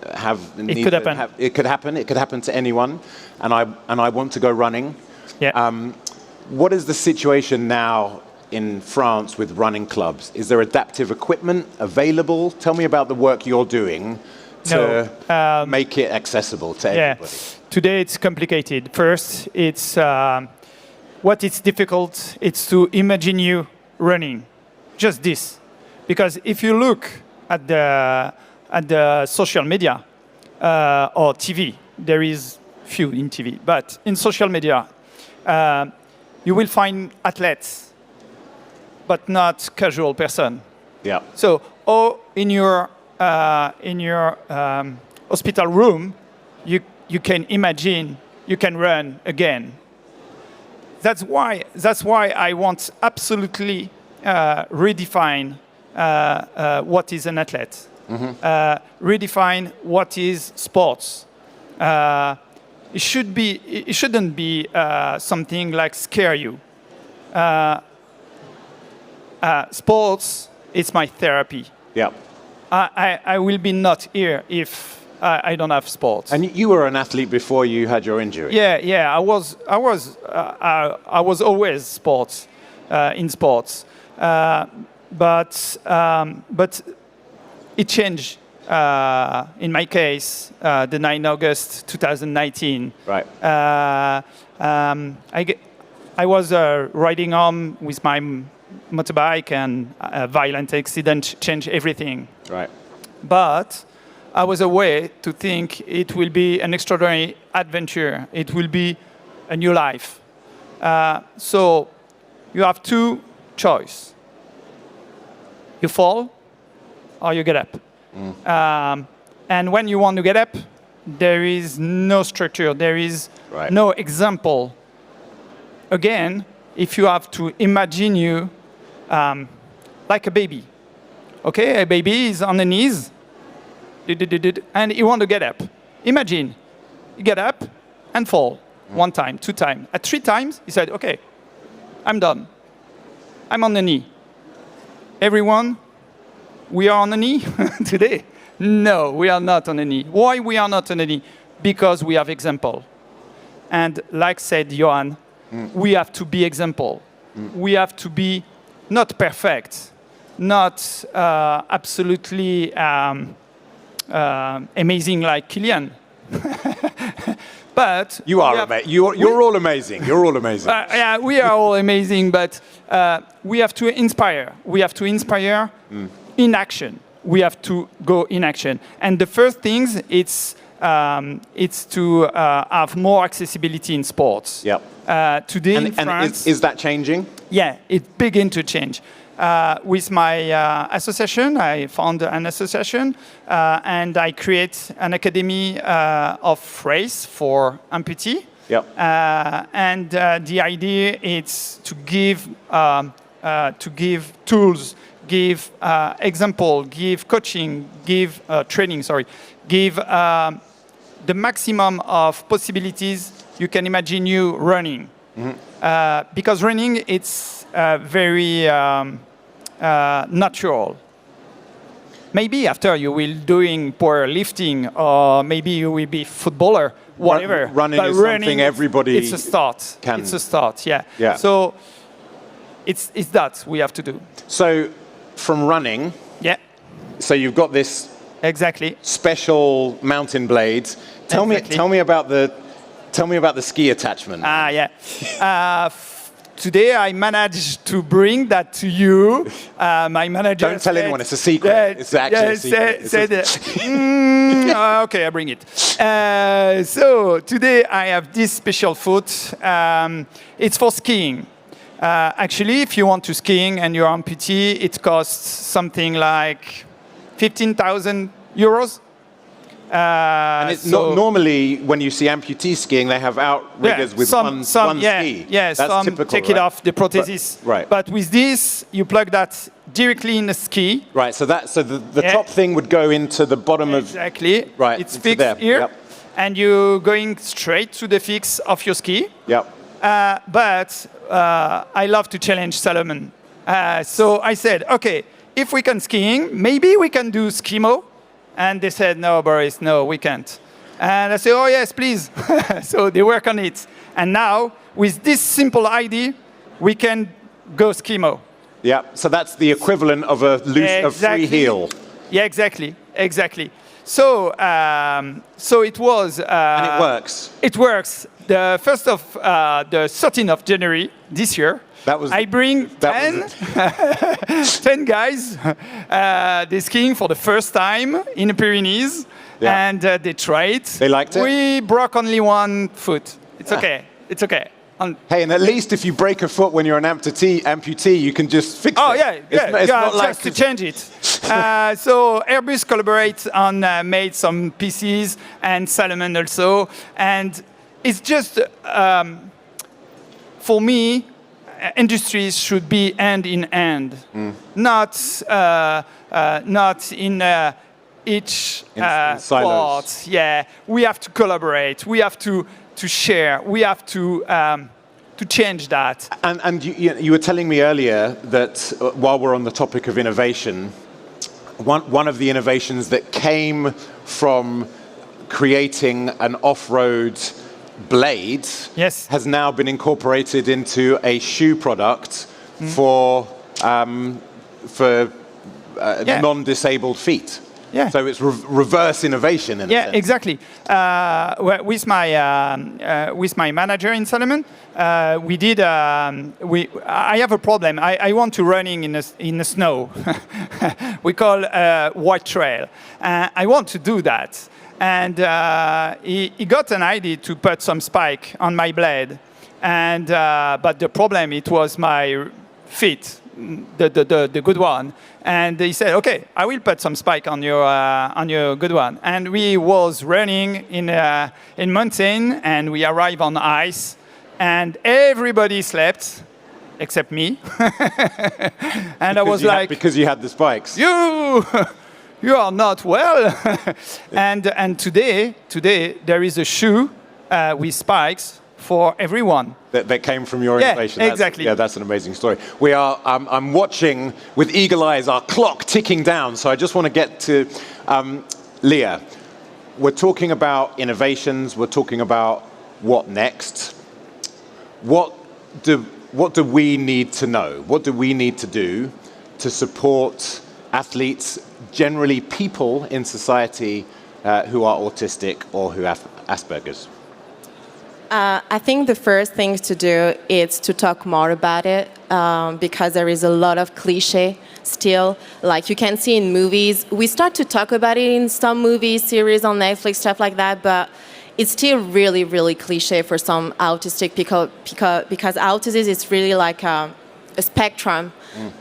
it could happen. It could happen. It could happen to anyone, and I want to go running. Yeah. What is the situation now in France with running clubs? Is there adaptive equipment available? Tell me about the work you're doing to make it accessible to everybody. Today it's complicated. First, it's what is difficult. It's to imagine you running, just this, because if you look at the social media or TV, there is few in TV, but in social media, you will find athletes, but not casual person. Yeah. So, or in your hospital room, you can imagine you can run again. That's why I want absolutely redefine what is an athlete. Redefine what is sports. It shouldn't be something like scare you. Sports, it's my therapy. Yeah. I will be not here if I don't have sports. And you were an athlete before you had your injury. Yeah. I was always in sports, but it changed. In my case, the 9 August 2019. Right. I was riding home with my motorbike, and a violent accident changed everything. Right. But I was aware to think it will be an extraordinary adventure. It will be a new life. So you have two choices. You fall or you get up. And when you want to get up, there is no structure. There is no example. Again, if you have to imagine you like a baby. Okay, a baby is on the knees, and he wants to get up. Imagine, you get up and fall 1 time, 2 times. At 3 times, he said, okay, I'm done. I'm on the knee. Everyone, we are on the knee today? No, we are not on the knee. Why we are not on the knee? Because we have example. And like said Yohan, we have to be example. We have to be not perfect, not absolutely amazing like Kilian. But you are amazing. You're all amazing. You're all amazing. Yeah, we are all amazing, but we have to inspire. We have to inspire in action. We have to go in action. And the first things, it's to have more accessibility in sports. Yep. Today in France, is that changing? Yeah, it begins to change. With my association, I found an association, and I create an academy of race for amputee. Yep. And the idea is to give tools, give example, give coaching, give training. Give the maximum of possibilities you can imagine you running. Because running, it's very natural. Maybe after you will doing powerlifting, or maybe you will be footballer, whatever. Running is something everybody it's a start. Can. It's a start, yeah. So it's that we have to do. So from running, so you've got this special mountain blades. Tell me about the ski attachment. Today I managed to bring that to you. My manager Don't tell anyone, it's a secret. It's actually a secret. Okay, I bring it. So today I have this special foot. It's for skiing. Actually, if you want to skiing and you're amputee, it costs something like 15,000 euros. And it's normally when you see amputees skiing, they have outriggers with one ski. Yeah, that's some typical, take it off the prosthesis. But with this, you plug that directly in the ski. Right. So the top thing would go into the bottom of. Exactly. Right. It's fixed here, and you're going straight to the fix of your ski. Yep. But I love to challenge Salomon. So I said, okay, if we can skiing, maybe we can do skimo. And they said, no, Boris, no, we can't. And I said, oh, yes, please. So they work on it. And now, with this simple idea, we can go skimo. Yeah, so that's the equivalent of a free heel. Yeah, exactly. So, so it was. And it works. It works. The 13th of January this year. I bring 10 guys. They're skiing for the first time in the Pyrenees, and they tried. They liked it. We broke only one foot. It's okay. It's okay. Hey, and at least if you break a foot when you're an amputee, you can just fix it. Oh, yeah. It's not like just to change it. So Airbus collaborates on made some pieces, and Salomon also. And it's just, for me, industries should be hand in hand, not in each part. Yeah, we have to collaborate. We have to share. We have to change that. And you were telling me earlier that while we're on the topic of innovation, one of the innovations that came from creating an off-road blade has now been incorporated into a shoe product for non-disabled feet. Yeah. So it's reverse innovation in a sense. Exactly. With my manager in Salomon, we did. I have a problem. I want to running in the snow. We call white trail. I want to do that, and he got an idea to put some spike on my blade, and but the problem it was my feet, the good one. And he said, "Okay, I will put some spike on your good one." And we was running in mountain, and we arrived on ice, and everybody slept except me. And I was like, because you had the spikes. You are not well. and today there is a shoe with spikes for everyone. That came from your innovation. Exactly. That's an amazing story. We are. I'm watching with eagle eyes our clock ticking down. So I just want to get to Leah. We're talking about innovations. We're talking about what next. What do we need to know? What do we need to do to support athletes, generally people in society who are autistic or who have Asperger's? I think the first thing to do is to talk more about it because there is a lot of cliche still. Like you can see in movies, we start to talk about it in some movies, series on Netflix, stuff like that, but it's still really, really cliche for some autistic people because autism is really like a spectrum.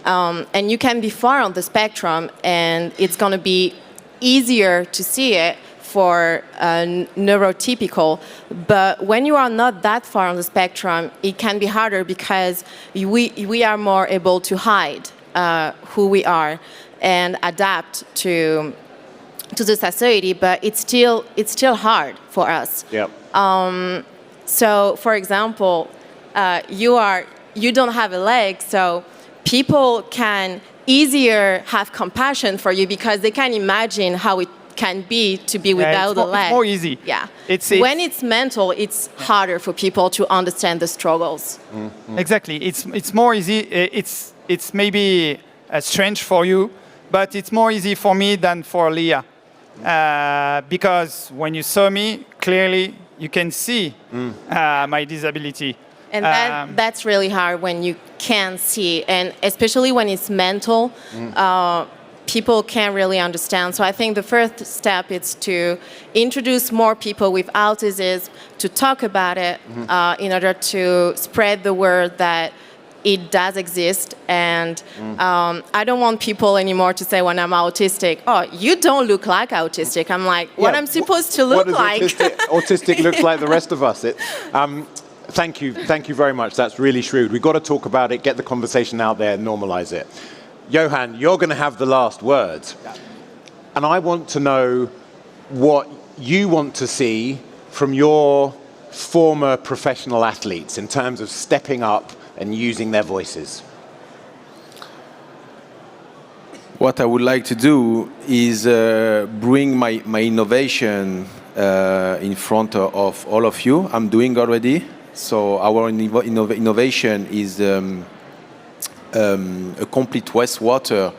And you can be far on the spectrum and it's going to be easier to see it for neurotypical, but when you are not that far on the spectrum, it can be harder because we are more able to hide who we are and adapt to the society, but it's still hard for us. Yep. So, for example, you don't have a leg, so people can easier have compassion for you because they can imagine how it can be to be without a leg. It's more easy. Yeah. When it's mental, it's harder for people to understand the struggles. Mm-hmm. Exactly. It's more easy. It's maybe strange for you, but it's more easy for me than for Leah. Because when you saw me, clearly you can see my disability. And that's really hard when you can't see, and especially when it's mental. People can't really understand. So I think the first step is to introduce more people with autism to talk about it in order to spread the word that it does exist. And I don't want people anymore to say when I'm autistic, "Oh, you don't look like autistic." I'm like, what I'm supposed to look like? Autistic looks like the rest of us. Thank you very much. That's really shrewd. We've got to talk about it, get the conversation out there, normalize it. Yohan, you're going to have the last word. Yeah. And I want to know what you want to see from your former professional athletes in terms of stepping up and using their voices. What I would like to do is bring my innovation in front of all of you. I'm doing already. So our innovation is a complete wastewater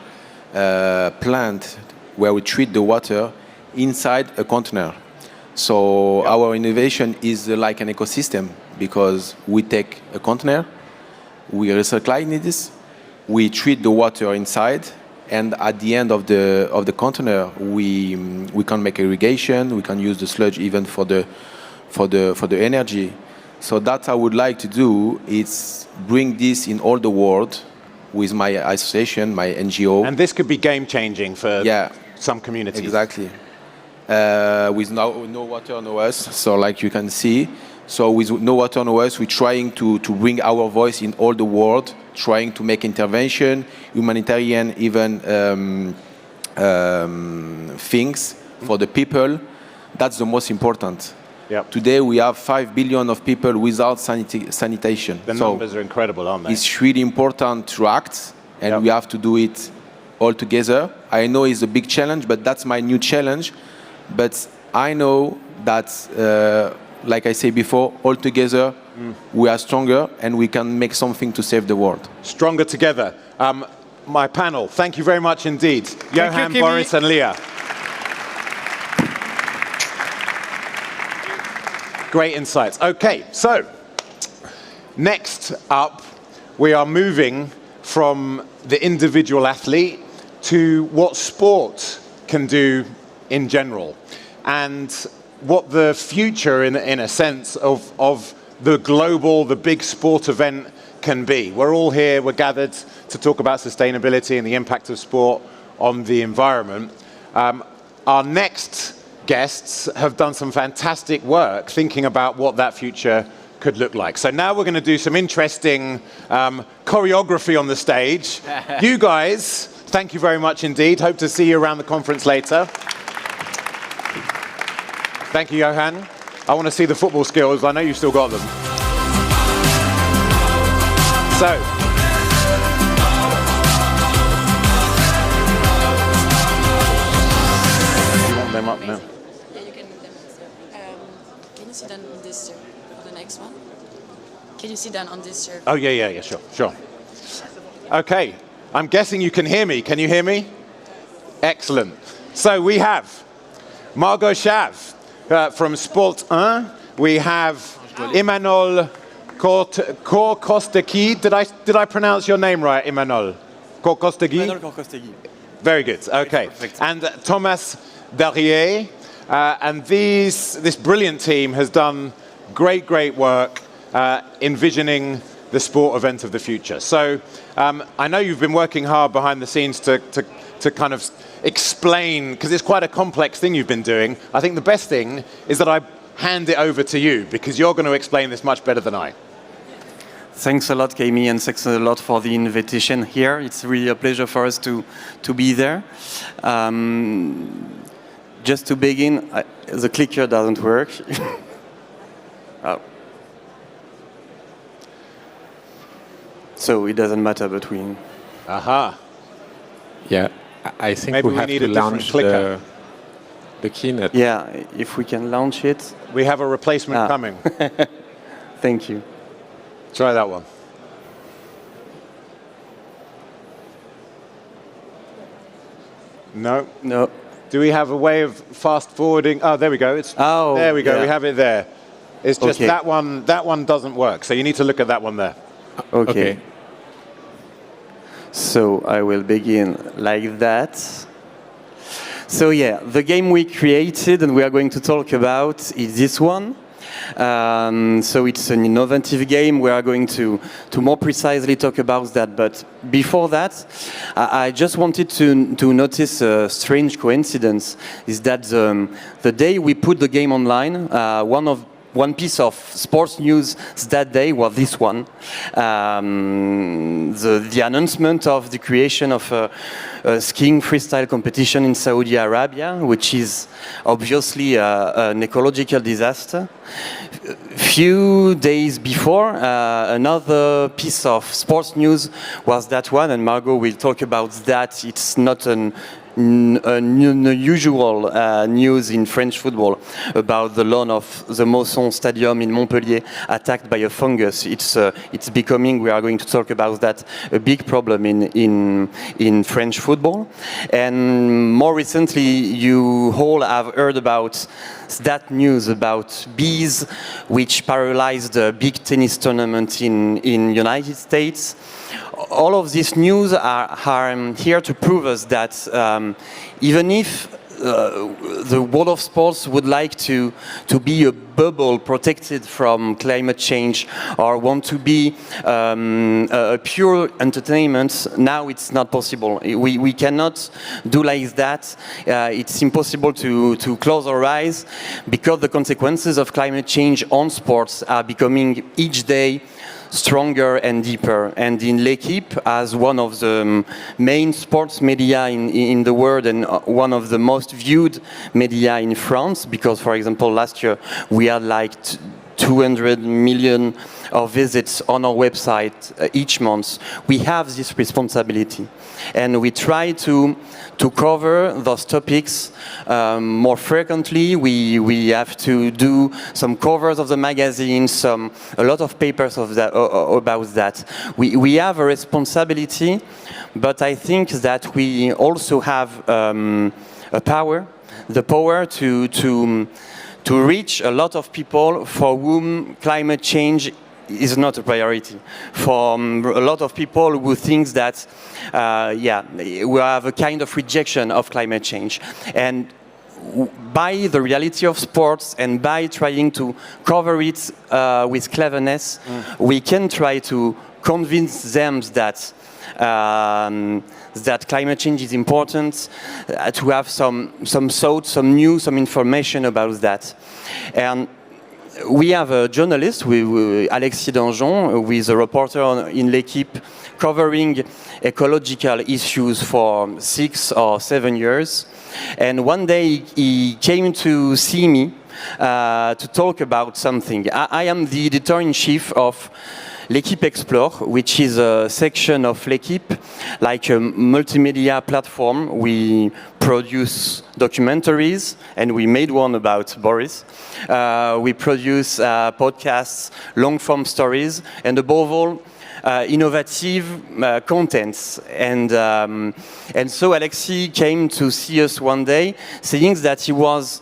plant where we treat the water inside a container. So our innovation is like an ecosystem, because we take a container, we recycle this, we treat the water inside, and at the end of the container, we can make irrigation. We can use the sludge even for the energy. So that I would like to do is bring this in all the world with my association, my NGO. And this could be game changing for some communities. Exactly. With no water, no us. So like you can see. So with no water, no us, we're trying to bring our voice in all the world, trying to make intervention, humanitarian even things for the people. That's the most important. Yep. Today we have 5 billion of people without sanitation. The numbers are incredible, aren't they? It's really important to act, and we have to do it all together. I know it's a big challenge, but that's my new challenge. But I know that, like I said before, all together we are stronger, and we can make something to save the world. Stronger together. My panel, thank you very much indeed. Yohan, Boris and Leah. Great insights. Okay, so next up, we are moving from the individual athlete to what sport can do in general, and what the future, in a sense, of the global, the big sport event can be. We're all here, we're gathered to talk about sustainability and the impact of sport on the environment. Our next guests have done some fantastic work thinking about what that future could look like. So now we're going to do some interesting choreography on the stage. You guys, thank you very much indeed. Hope to see you around the conference later. Thank you, Yohan. I want to see the football skills. I know you've still got them. So, you want them up now? Yeah, you can move them. Can you sit down on this chair for the next one? Can you sit down on this chair? Oh, yeah, sure. Okay, I'm guessing you can hear me. Can you hear me? Excellent. So we have Margot Chave from Sport 1. We have Imanol Corcostegui. Did I pronounce your name right, Imanol? Corcostegui? Imanol Corcostegui. Very good, okay. And Thomas Deyriès. And this brilliant team has done great work envisioning the sport event of the future. So I know you've been working hard behind the scenes to kind of explain, because it's quite a complex thing you've been doing. I think the best thing is that I hand it over to you, because you're going to explain this much better than I. Thanks a lot, Kami, and thanks a lot for the invitation here. It's really a pleasure for us to be there. Just to begin, the clicker doesn't work. Oh. So it doesn't matter between. Aha. Yeah, I think maybe we have need to a launch clicker. the keynote. Yeah, if we can launch it. We have a replacement coming. Thank you. Try that one. No. Do we have a way of fast forwarding? Oh, there we go. There we go. Yeah. We have it there. It's just that one. That one doesn't work. So you need to look at that one there. Okay. So I will begin like that. So yeah, the game we created and we are going to talk about is this one. So it's an innovative game. We are going to more precisely talk about that. But before that, I just wanted to notice a strange coincidence. Is that the day we put the game online, one piece of sports news that day was this one. The announcement of the creation of a skiing freestyle competition in Saudi Arabia, which is obviously an ecological disaster. Few days before, another piece of sports news was that one, and Margot will talk about that. It's not a unusual news in French football about the lawn of the Mosson Stadium in Montpellier attacked by a fungus. It's becoming, we are going to talk about that, a big problem in French football. And more recently, you all have heard about that news about bees which paralyzed a big tennis tournament in United States. All of this news are here to prove us that even if the world of sports would like to be a bubble protected from climate change or want to be a pure entertainment, now it's not possible. We cannot do like that. It's impossible to close our eyes because the consequences of climate change on sports are becoming each day stronger and deeper. And in L'Équipe, as one of the main sports media in the world and one of the most viewed media in France, because, for example, last year we had like 200 million of visits on our website each month, we have this responsibility. And we try to cover those topics more frequently. We have to do some covers of the magazine, a lot of papers of that, about that. We have a responsibility, but I think that we also have the power to reach a lot of people for whom climate change is not a priority. For a lot of people who think that, we have a kind of rejection of climate change. And by the reality of sports and by trying to cover it with cleverness, we can try to convince them that that climate change is important, to have some thoughts, some news, some information about that. And we have a journalist, Alexis Danjon, who is a reporter in L'Équipe, covering ecological issues for 6 or 7 years. And one day he came to see me to talk about something. I am the editor-in-chief of L'Équipe Explore, which is a section of L'Équipe, like a multimedia platform. We produce documentaries, and we made one about Boris. We produce podcasts, long-form stories, and above all, innovative contents. And so Alexis came to see us one day, saying that he was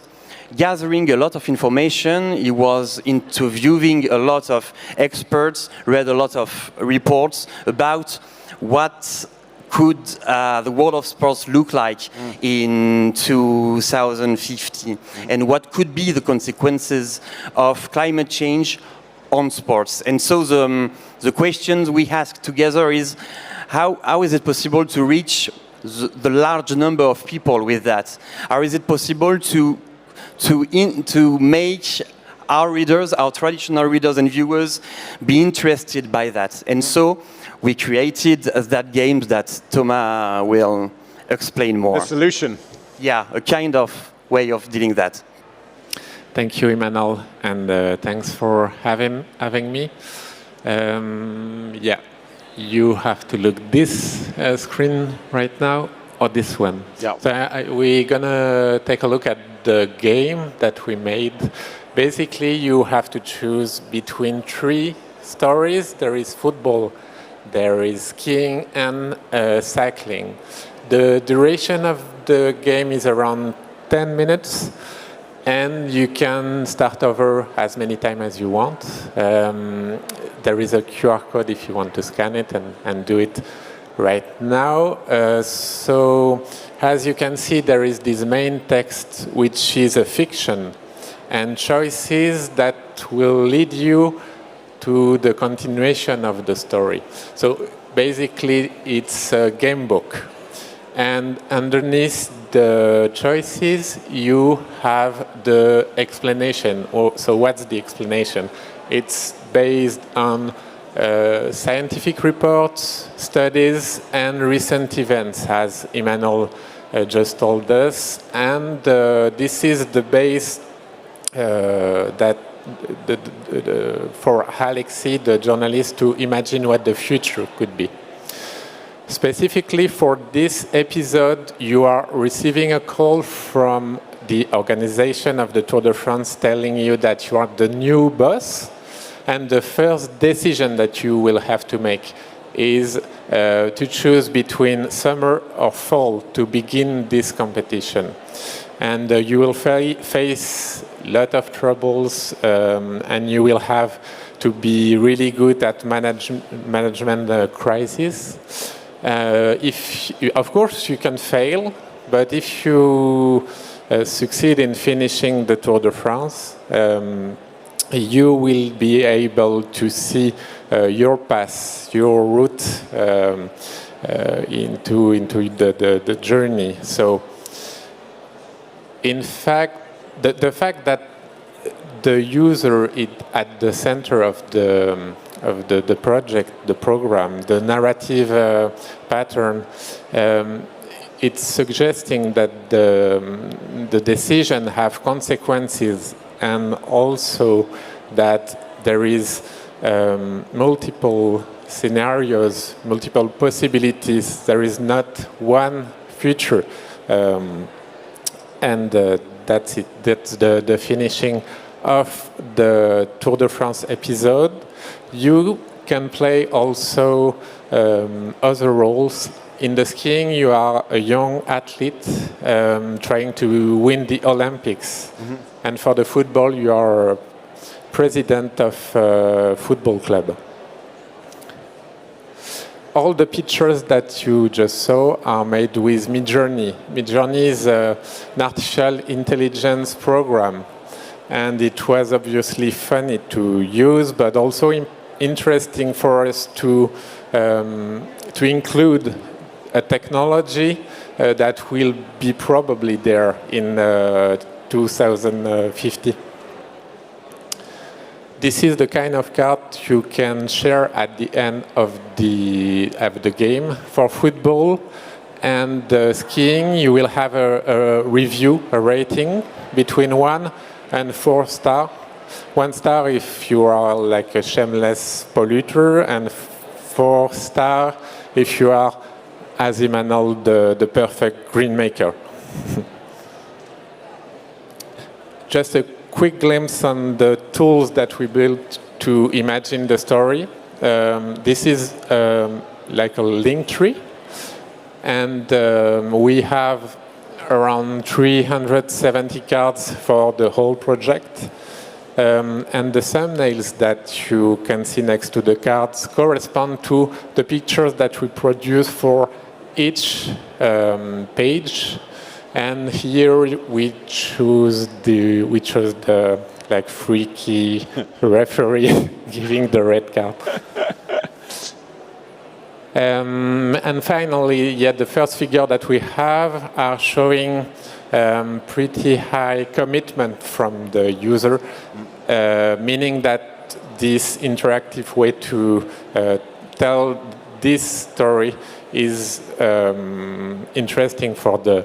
gathering a lot of information, he was interviewing a lot of experts, read a lot of reports about what could the world of sports look like in 2050 and what could be the consequences of climate change on sports. And so the questions we asked together is how is it possible to reach the large number of people with that? How is it possible to make our readers, our traditional readers and viewers, be interested by that? And so we created that game that Thomas will explain more. The solution. Yeah, a kind of way of dealing that. Thank you, Imanol, and thanks for having me. You have to look this screen right now or this one. Yeah. So we're gonna take a look at the game that we made. Basically, you have to choose between 3 stories. There is football, there is skiing, and cycling. The duration of the game is around 10 minutes, and you can start over as many times as you want. There is a QR code if you want to scan it and do it right now. So as you can see, there is this main text, which is a fiction, and choices that will lead you to the continuation of the story. So basically, it's a game book. And underneath the choices, you have the explanation. So what's the explanation? It's based on scientific reports, studies, and recent events, as Imanol just told us. And this is the base that for Alexis, the journalist, to imagine what the future could be. Specifically for this episode, you are receiving a call from the organization of the Tour de France telling you that you are the new boss, and the first decision that you will have to make is to choose between summer or fall to begin this competition. And you will face a lot of troubles, and you will have to be really good at management crisis. Of course, you can fail, but if you succeed in finishing the Tour de France, you will be able to see your path, your route into the journey. So, in fact, the fact that the user is at the center of the project, the program, the narrative pattern, it's suggesting that the decision have consequences, and also that there is multiple scenarios, multiple possibilities. There is not one future, and that's it. That's the finishing of the Tour de France episode. You can play also other roles. In the skiing, you are a young athlete trying to win the Olympics. Mm-hmm. And for the football, you are president of a football club. All the pictures that you just saw are made with Midjourney. Midjourney is an artificial intelligence program. And it was obviously funny to use, but also interesting for us to include a technology that will be probably there in 2050. This is the kind of card you can share at the end of the game. For football and skiing, you will have a review, a rating between 1 and 4 stars. 1 star if you are like a shameless polluter, and 4 stars if you are, as Imanol, the perfect green maker. Just a quick glimpse on the tools that we built to imagine the story. This is like a link tree, and we have around 370 cards for the whole project. And the thumbnails that you can see next to the cards correspond to the pictures that we produce for each page. And here we chose the like freaky referee giving the red card. And finally, the first figure that we have are showing pretty high commitment from the user, meaning that this interactive way to tell this story is interesting for the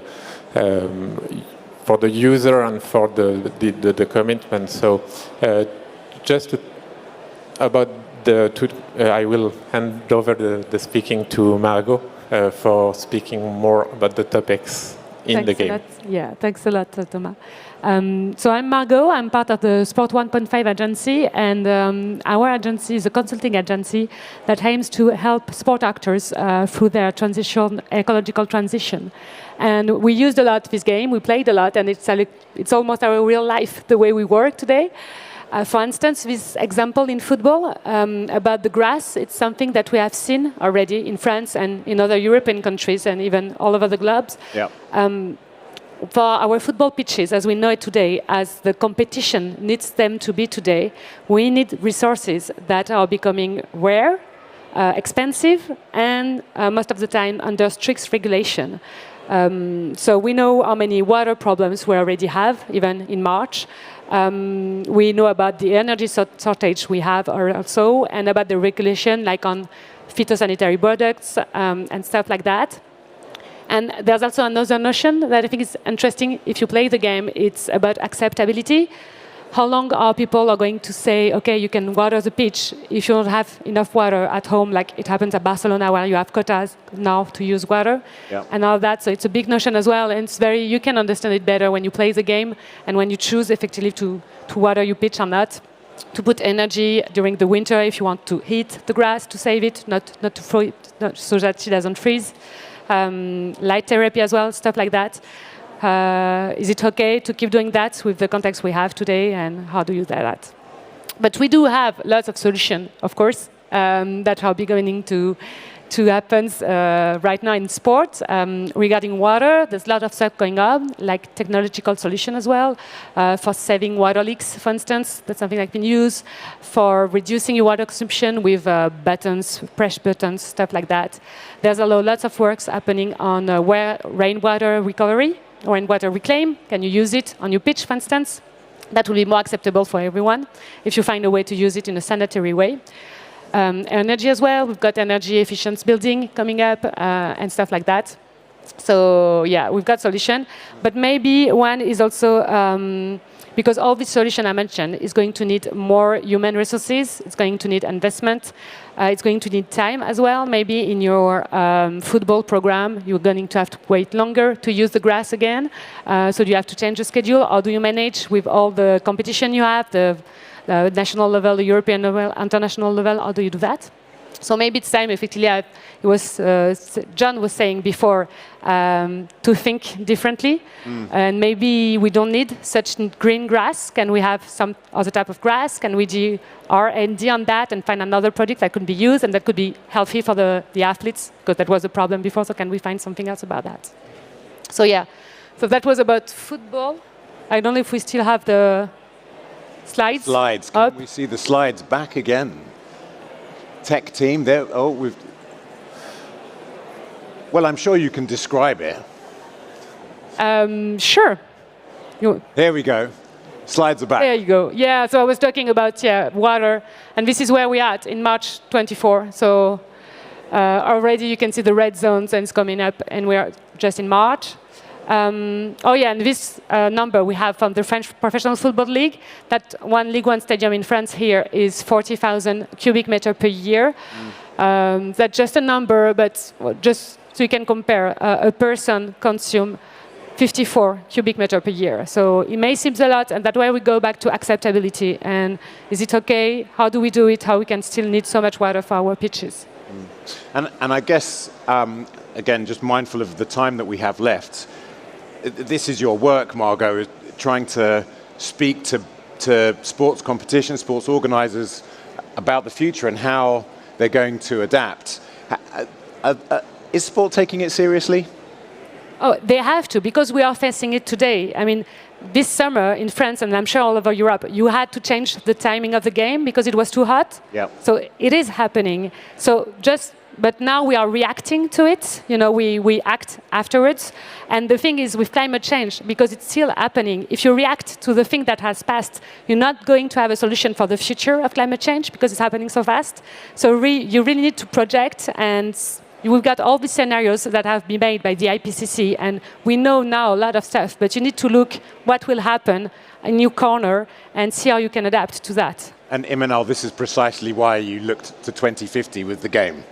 user and for the commitment. So just about I will hand over the speaking to Margot for speaking more about the topics in the game. Thanks a lot, Thomas. So I'm Margot. I'm part of the Sport 1.5 agency, and our agency is a consulting agency that aims to help sport actors through their ecological transition. And we used a lot this game. We played a lot, and it's almost our real life, the way we work today. For instance, this example in football about the grass, it's something that we have seen already in France and in other European countries and even all over the globe. Yeah. For our football pitches, as we know it today, as the competition needs them to be today, we need resources that are becoming rare, expensive, and most of the time under strict regulation. So we know how many water problems we already have, even in March. We know about the energy shortage we have also, and about the regulation, like on phytosanitary products and stuff like that. And there's also another notion that I think is interesting if you play the game. It's about acceptability. how long are people going to say, okay, you can water the pitch if you don't have enough water at home, like it happens at Barcelona where you have quotas now to use water and all that. So it's a big notion as well, and it's you can understand it better when you play the game and when you choose effectively to water your pitch or not. To put energy during the winter if you want to heat the grass to save it, not to throw it, so that it doesn't freeze. Light therapy as well, stuff like that. Is it okay to keep doing that with the context we have today, and how do you do that? But we do have lots of solutions, of course, that are beginning to happen right now in sport. Regarding water, there's a lot of stuff going on, like technological solution as well, for saving water leaks, for instance. That's something that can be used for reducing your water consumption with buttons, press buttons, stuff like that. There's lots of works happening on rainwater recovery, rainwater reclaim. Can you use it on your pitch, for instance? That will be more acceptable for everyone if you find a way to use it in a sanitary way. Energy as well. We've got energy efficient building coming up and stuff like that. So yeah, we've got solution. But maybe one is also, because all this solution I mentioned is going to need more human resources. It's going to need investment. It's going to need time as well. Maybe in your football program, you're going to have to wait longer to use the grass again. So do you have to change the schedule? Or do you manage with all the competition you have, the national level, the European level, international level? How do you do that? So maybe it's time, effectively, John was saying before, to think differently. And maybe we don't need such green grass. Can we have some other type of grass? Can we do R&D on that and find another product that could be used and that could be healthy for the athletes? Because that was a problem before, so can we find something else about that? So yeah, so that was about football. I don't know if we still have the slides. Can we see the slides back again? Tech team there. Oh, well, I'm sure you can describe it. Sure. There we go. Slides are back. There you go. Yeah. So I was talking about water, and this is where we are at in March 24. So already you can see the red zones, and it's coming up, and we are just in March. And this number we have from the French Professional Football League, that one Ligue 1 stadium in France here is 40,000 cubic meter per year. That's just a number, but just so you can compare, a person consumes 54 cubic meter per year. So it may seem a lot, and that's why we go back to acceptability. And is it okay? How do we do it? How we can still need so much water for our pitches? And I guess, again, just mindful of the time that we have left, this is your work, Margot, trying to speak to sports competitions, sports organizers about the future and how they're going to adapt. Is sport taking it seriously? Oh, they have to, because we are facing it today. I mean, this summer in France, and I'm sure all over Europe, you had to change the timing of the game because it was too hot. Yep. So it is happening. But now we are reacting to it. We act afterwards. And the thing is with climate change, because it's still happening, if you react to the thing that has passed, you're not going to have a solution for the future of climate change because it's happening so fast. So you really need to project, and we've got all these scenarios that have been made by the IPCC, and we know now a lot of stuff, but you need to look what will happen in your corner and see how you can adapt to that. And Imanol, this is precisely why you looked to 2050 with the game.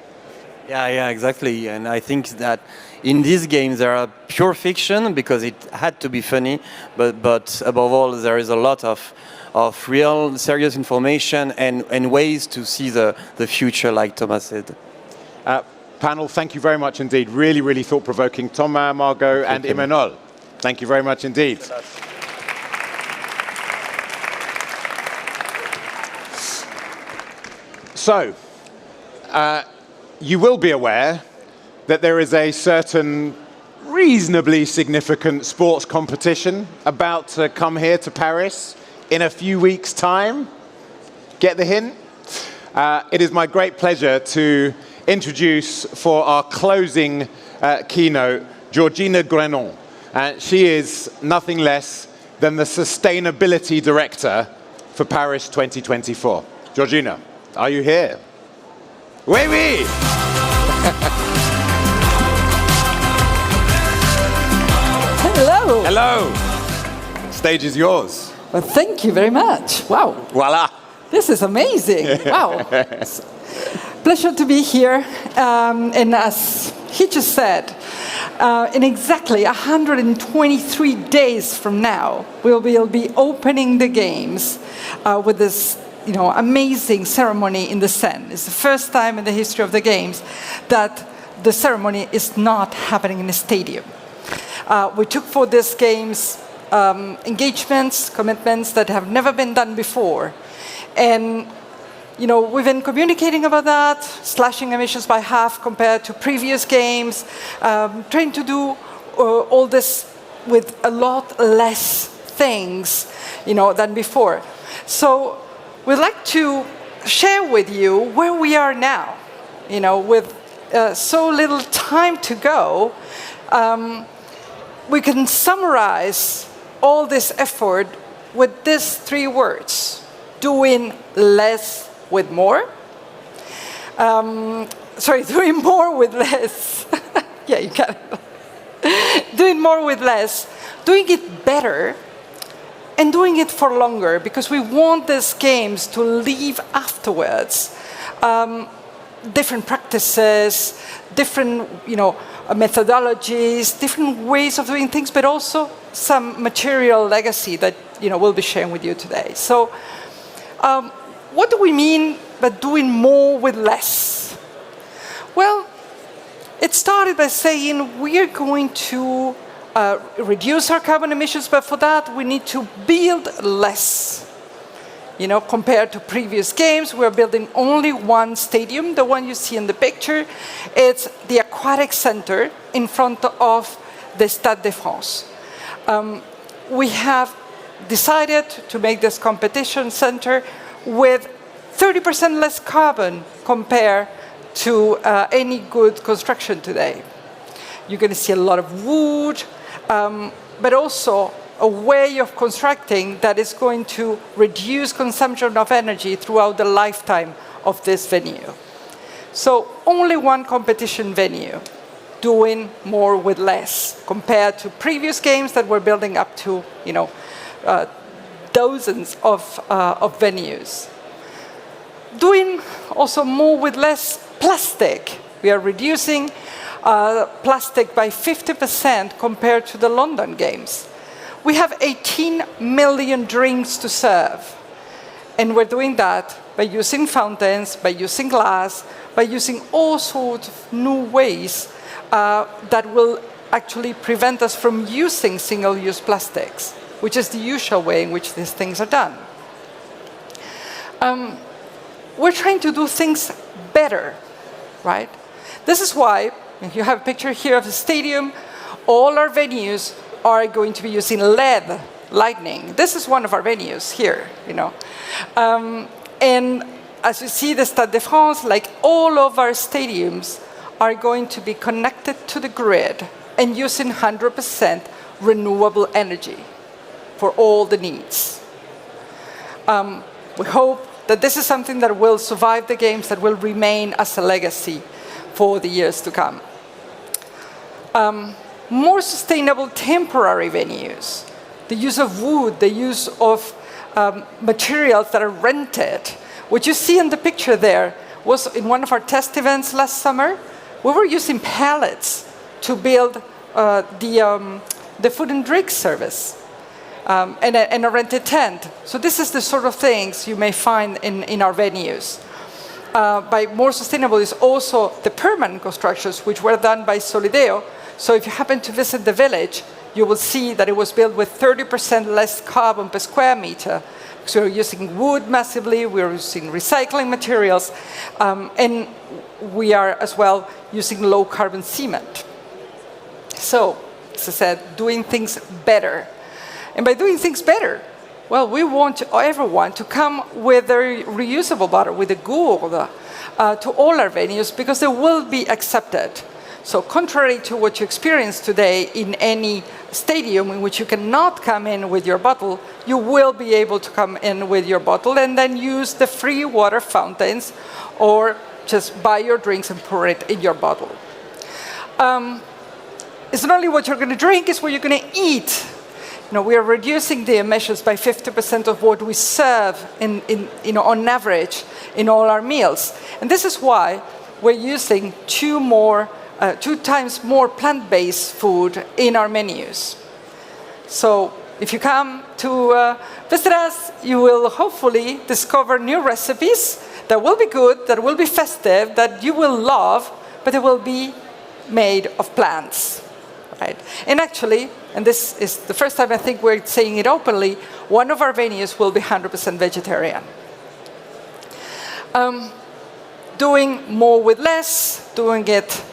Yeah, exactly. And I think that in these games there are pure fiction because it had to be funny, but above all there is a lot of real serious information and ways to see the future, like Thomas said. Panel, thank you very much indeed. Really, really thought-provoking. Thomas, Margot, and Imanol. Thank you very much indeed. So, you will be aware that there is a certain reasonably significant sports competition about to come here to Paris in a few weeks' time. Get the hint? It is my great pleasure to introduce for our closing keynote, Georgina Grenon. She is nothing less than the Sustainability Director for Paris 2024. Georgina, are you here? Oui, oui! Hello! Hello! Stage is yours. Well, thank you very much. Wow. Voila. This is amazing. Wow. Pleasure to be here. And as he just said, in exactly 123 days from now, we'll be opening the games with this amazing ceremony in the Seine. It's the first time in the history of the games that the ceremony is not happening in a stadium. We took for these games engagements, commitments that have never been done before. And we've been communicating about that, slashing emissions by half compared to previous games, trying to do all this with a lot less things, than before. So we'd like to share with you where we are now, with so little time to go. We can summarize all this effort with these 3 words: doing less with more. Doing more with less. Yeah, you got it. Doing more with less, doing it better, and doing it for longer, because we want these games to leave afterwards different practices, different methodologies, different ways of doing things, but also some material legacy that we'll be sharing with you today. So what do we mean by doing more with less? Well, it started by saying we are going to reduce our carbon emissions, but for that we need to build less. Compared to previous games, we're building only one stadium, the one you see in the picture. It's the aquatic center in front of the Stade de France. We have decided to make this competition center with 30% less carbon compared to any good construction today. You're going to see a lot of wood, but also a way of constructing that is going to reduce consumption of energy throughout the lifetime of this venue. So only one competition venue, doing more with less, compared to previous games that were building up to, dozens of venues. Doing also more with less plastic. We are reducing plastic by 50% compared to the London Games. We have 18 million drinks to serve, and we're doing that by using fountains, by using glass, by using all sorts of new ways that will actually prevent us from using single-use plastics, which is the usual way in which these things are done. We're trying to do things better, right? This is why, if you have a picture here of the stadium, all our venues are going to be using LED lighting. This is one of our venues here, And as you see, the Stade de France, like all of our stadiums, are going to be connected to the grid and using 100% renewable energy for all the needs. We hope that this is something that will survive the games, that will remain as a legacy for the years to come. More sustainable temporary venues, the use of wood, the use of materials that are rented. What you see in the picture there was in one of our test events last summer. We were using pallets to build the food and drink service and a rented tent. So this is the sort of things you may find in our venues. By more sustainable is also the permanent constructions, which were done by Solideo. So if you happen to visit the village, you will see that it was built with 30% less carbon per square meter. So we're using wood massively, we're using recycling materials, and we are as well using low carbon cement. So, as I said, doing things better. And by doing things better, well, we want everyone to come with a reusable bottle, with a gourde, to all our venues, because they will be accepted. So contrary to what you experience today in any stadium in which you cannot come in with your bottle, you will be able to come in with your bottle and then use the free water fountains or just buy your drinks and pour it in your bottle. It's not only what you're going to drink, it's what you're going to eat. we are reducing the emissions by 50% of what we serve on average in all our meals. And this is why we're using 2 times more plant-based food in our menus. So if you come to visit us, you will hopefully discover new recipes that will be good, that will be festive, that you will love, but they will be made of plants. Right? And actually, and this is the first time I think we're saying it openly, one of our venues will be 100% vegetarian. Doing more with less, doing it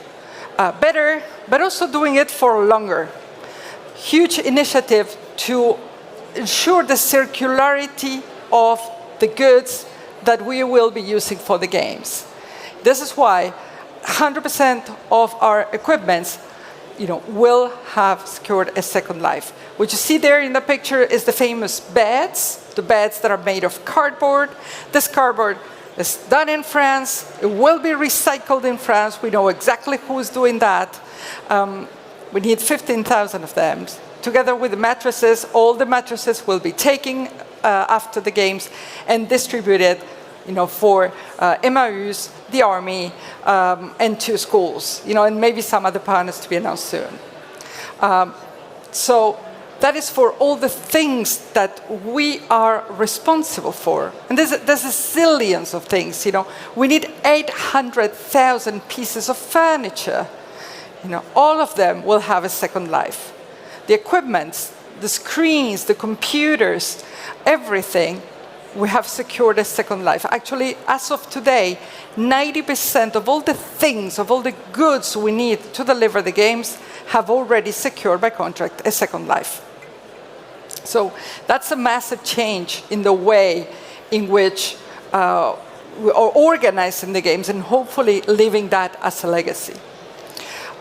better, but also doing it for longer. Huge initiative to ensure the circularity of the goods that we will be using for the games. This is why 100% of our equipment will have secured a second life. What you see there in the picture is the famous beds, the beds that are made of cardboard. This cardboard is done in France. It will be recycled in France. We know exactly who is doing that. We need 15,000 of them. Together with the mattresses, all the mattresses will be taken after the games and distributed for Emmaüs, the army, and 2 schools, and maybe some other partners to be announced soon. So that is for all the things that we are responsible for. And there's a zillions of things, We need 800,000 pieces of furniture. All of them will have a second life. The equipment, the screens, the computers, everything, we have secured a second life. Actually, as of today, 90% of all the things, of all the goods we need to deliver the games have already secured by contract a second life. So that's a massive change in the way in which we are organizing the games and hopefully leaving that as a legacy.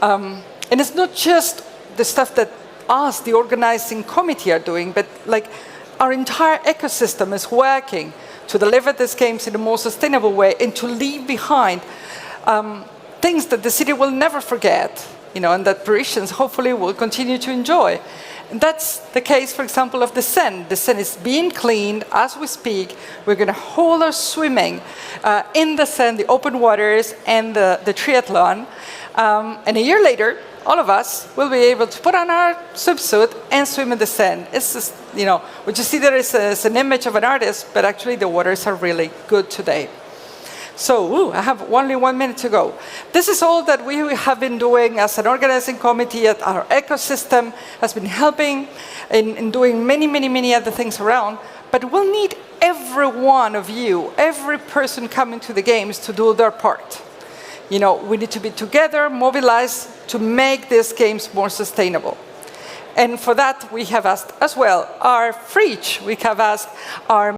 And it's not just the stuff that us, the organizing committee, are doing, but our entire ecosystem is working to deliver these games in a more sustainable way and to leave behind things that the city will never forget, and that Parisians hopefully will continue to enjoy. And that's the case, for example, of the Seine. The Seine is being cleaned as we speak. We're going to hold our swimming in the Seine, the open waters, and the triathlon. And a year later, all of us will be able to put on our swimsuit and swim in the Seine. It's just, what you see there is an image of an artist, but actually the waters are really good today. So, I have only 1 minute to go. This is all that we have been doing as an organizing committee. Our ecosystem has been helping in doing many, many, many other things around. But we'll need every one of you, every person coming to the games to do their part. We need to be together, mobilized to make these games more sustainable. And for that, we have asked as well our fridge. We have asked our